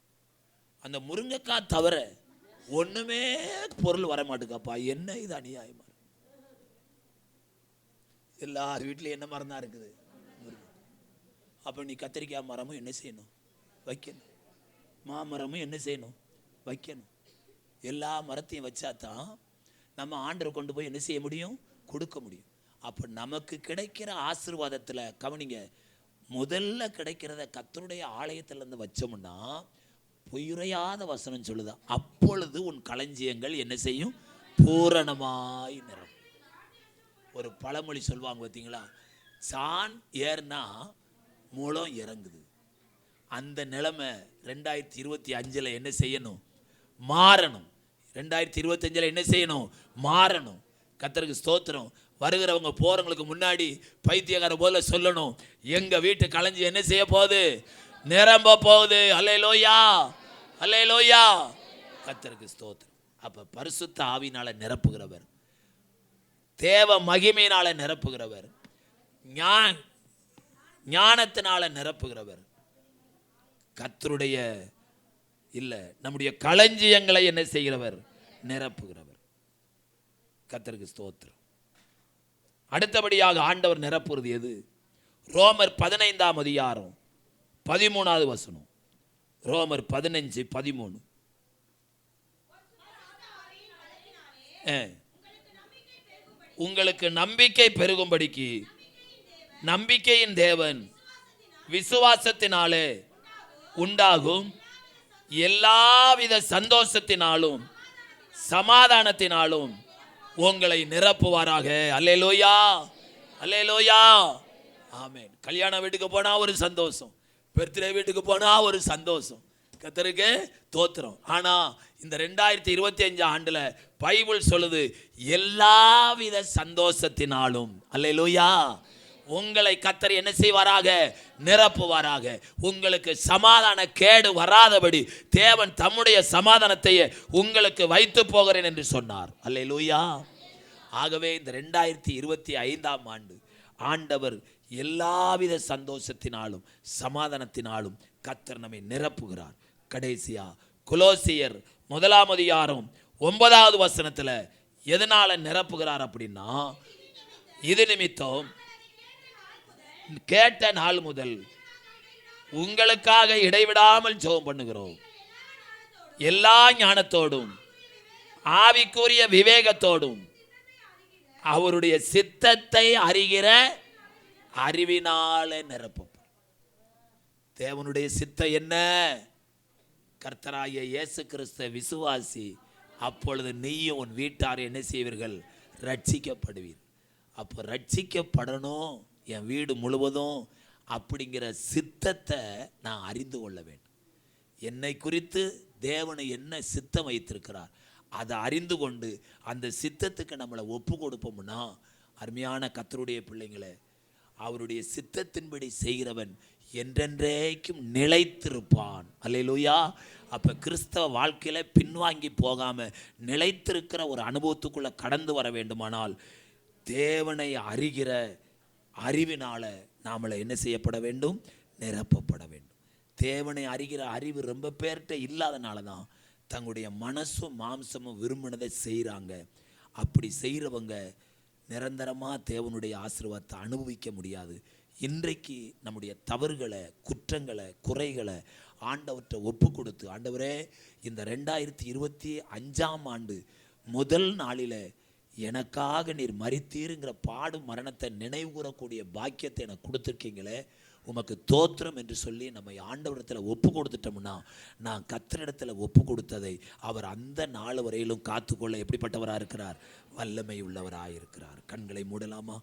அந்த முருங்கைக்காய் தவிர ஒண்ணுமே பொருள் வர மாட்டேங்கப்பா. என்ன இது அநியாயமா? எல்லார் வீட்லயும் என்ன மரம் தான் இருக்குது? அப்ப நீ கத்திரிக்காய் மரமும் என்ன செய்யணும்? வைக்கணும். மாமரமும் என்ன செய்யணும்? வைக்கணும். எல்லா மரத்தையும் வச்சாதான் நம்ம ஆண்டவர் கொண்டு போய் என்ன செய்ய முடியும்? கொடுக்க முடியும். அப்ப நமக்கு கிடைக்கிற ஆசீர்வாதத்துல கவனிங்க, முதல்ல கிடைக்கிறத கர்த்தருடைய ஆலயத்திலிருந்து வச்சோம்னா பொய்யுரையாத வசனம் சொல்லுதா, அப்பொழுது உன் களஞ்சியங்கள் என்ன செய்யும்? பூரணமாய் நிரம்பும். ஒரு பழமொழி சொல்லுவாங்க பார்த்தீங்களா, சான் ஏறினா முளம் இறங்குது. அந்த நிலைமை 2025 என்ன செய்யணும்? மாறணும். 2025 என்ன செய்யணும்? மாறணும். கர்த்தருக்கு ஸ்தோத்திரம். வருகிறவங்க போறவங்களுக்கு முன்னாடி பைத்தியக்கார போல சொல்லணும், எங்க வீட்டு களஞ்சி என்ன செய்ய போகுது? நிரம்ப போகுது. அல்லேலூயா, அல்லேலூயா. கர்த்தருக்கு ஸ்தோத்திரம். அப்ப பரிசுத்த ஆவியினால நிரப்புகிறவர், தேவ மகிமையினால நிரப்புகிறவர், ஞானத்தினால நிரப்புகிறவர், கர்த்தருடைய இல்ல நம்முடைய களஞ்சியங்களை என்ன செய்கிறவர்? நிரப்புகிறவர். கர்த்தருக்கு ஸ்தோத்திரம். அடுத்தபடியாக ஆண்டவர் நிரப்புறது எது? ரோமர் 15ஆம் அதிகாரம் 13வது வசனம். ரோமர் 15:13. உங்களுக்கு நம்பிக்கை பெருகும்படிக்கு நம்பிக்கையின் தேவன் விசுவாசத்தினாலே உண்டாகும் எல்லாவித சந்தோஷத்தினாலும் சமாதானத்தினாலும் உங்களை நிரப்புவாராக. அல்லேலூயா, அல்லேலூயா, ஆமென். கல்யாண வீட்டுக்கு போனா ஒரு சந்தோஷம், பர்த்டே வீட்டுக்கு போனா ஒரு சந்தோஷம். கர்த்தருக்கு தோத்திரம். ஆனா இந்த 2025 ஆண்டுல பைபிள் சொல்லுது, எல்லாவித சந்தோஷத்தினாலும் அல்லேலூயா உங்களை கர்த்தர் என்ன செய்வாராக? நிரப்புவாராக. உங்களுக்கு சமாதான கேடு வராதபடி தேவன் தம்முடைய சமாதானத்தை உங்களுக்கு வைத்து போகிறேன் என்று சொன்னார். அல்லேலூயா. ஆகவே இந்த 2025ஆம் ஆண்டு ஆண்டவர் எல்லாவித சந்தோஷத்தினாலும் சமாதானத்தினாலும் கர்த்தர் நம்மை நிரப்புகிறார். கடைசியா கொலோசியர் 1ஆம் அதிகாரம் 9வது வசனத்துல எதனால நிரப்புகிறார் அப்படின்னா, இது நிமித்தம் கேட்ட நாள் முதல் உங்களுக்காக இடைவிடாமல் ஜெபம் பண்ணுகிறோம், எல்லா ஞானத்தோடும் ஆவிக்குரிய விவேகத்தோடும் அவருடைய சித்தத்தை அறிகிற அறிவினால நிரப்பப்படும். தேவனுடைய சித்தம் என்ன? கர்த்தராகிய இயேசு கிறிஸ்து விசுவாசி, அப்பொழுது நீயும் உன் வீட்டார் என்ன செய்வீர்கள்? ரட்சிக்கப்படுவீர். அப்போ ரட்சிக்கப்படணும் என் வீடு முழுவதும் அப்படிங்கிற சித்தத்தை நான் அறிந்து கொள்ள வேண்டும். என்னை குறித்து தேவனை என்ன சித்தம் வைத்திருக்கிறார் அதை அறிந்து கொண்டு அந்த சித்தத்துக்கு நம்மளை ஒப்பு கொடுப்போம்னா, அருமையான கர்த்தருடைய பிள்ளைங்களே, அவருடைய சித்தத்தின்படி செய்கிறவன் என்றென்றைக்கும் நிலைத்திருப்பான். அல்லேலூயா. அப்ப கிறிஸ்தவ வாழ்க்கையில பின்வாங்கி போகாம நிலைத்திருக்கிற ஒரு அனுபவத்துக்குள்ள கடந்து வர வேண்டுமானால் தேவனை அறிகிற அறிவினால நாமளை என்ன செய்யப்பட வேண்டும்? நிரப்பப்பட வேண்டும். தேவனை அறிகிற அறிவு ரொம்ப பேர்கிட்ட இல்லாதனால தான் தங்களுடைய மனசும் மாம்சமும் விரும்பினதை செய்கிறாங்க. அப்படி செய்கிறவங்க நிரந்தரமாக தேவனுடைய ஆசீர்வாதத்தை அனுபவிக்க முடியாது. இன்றைக்கு நம்முடைய தவறுகளை, குற்றங்களை, குறைகளை ஆண்டவர்கிட்ட ஒப்பு கொடுத்து, ஆண்டவரே இந்த 2025ஆம் ஆண்டு முதல் நாளில் எனக்காக நீர் மரித்தீருங்கிற பாடும் மரணத்தை நினைவு கூறக்கூடிய பாக்கியத்தை எனக்கு கொடுத்துருக்கீங்களே, உமக்கு தோத்திரம் என்று சொல்லி நம்ம ஆண்டவரிடத்தில் ஒப்பு கொடுத்துட்டோம்னா, நான் கர்த்தரிடத்தில் ஒப்பு கொடுத்ததை அவர் அந்த நாள் வரையிலும் காத்துக்கொள்ள எப்படிப்பட்டவராக இருக்கிறார்? வல்லமை உள்ளவராக இருக்கிறார். கண்களை மூடலாமா?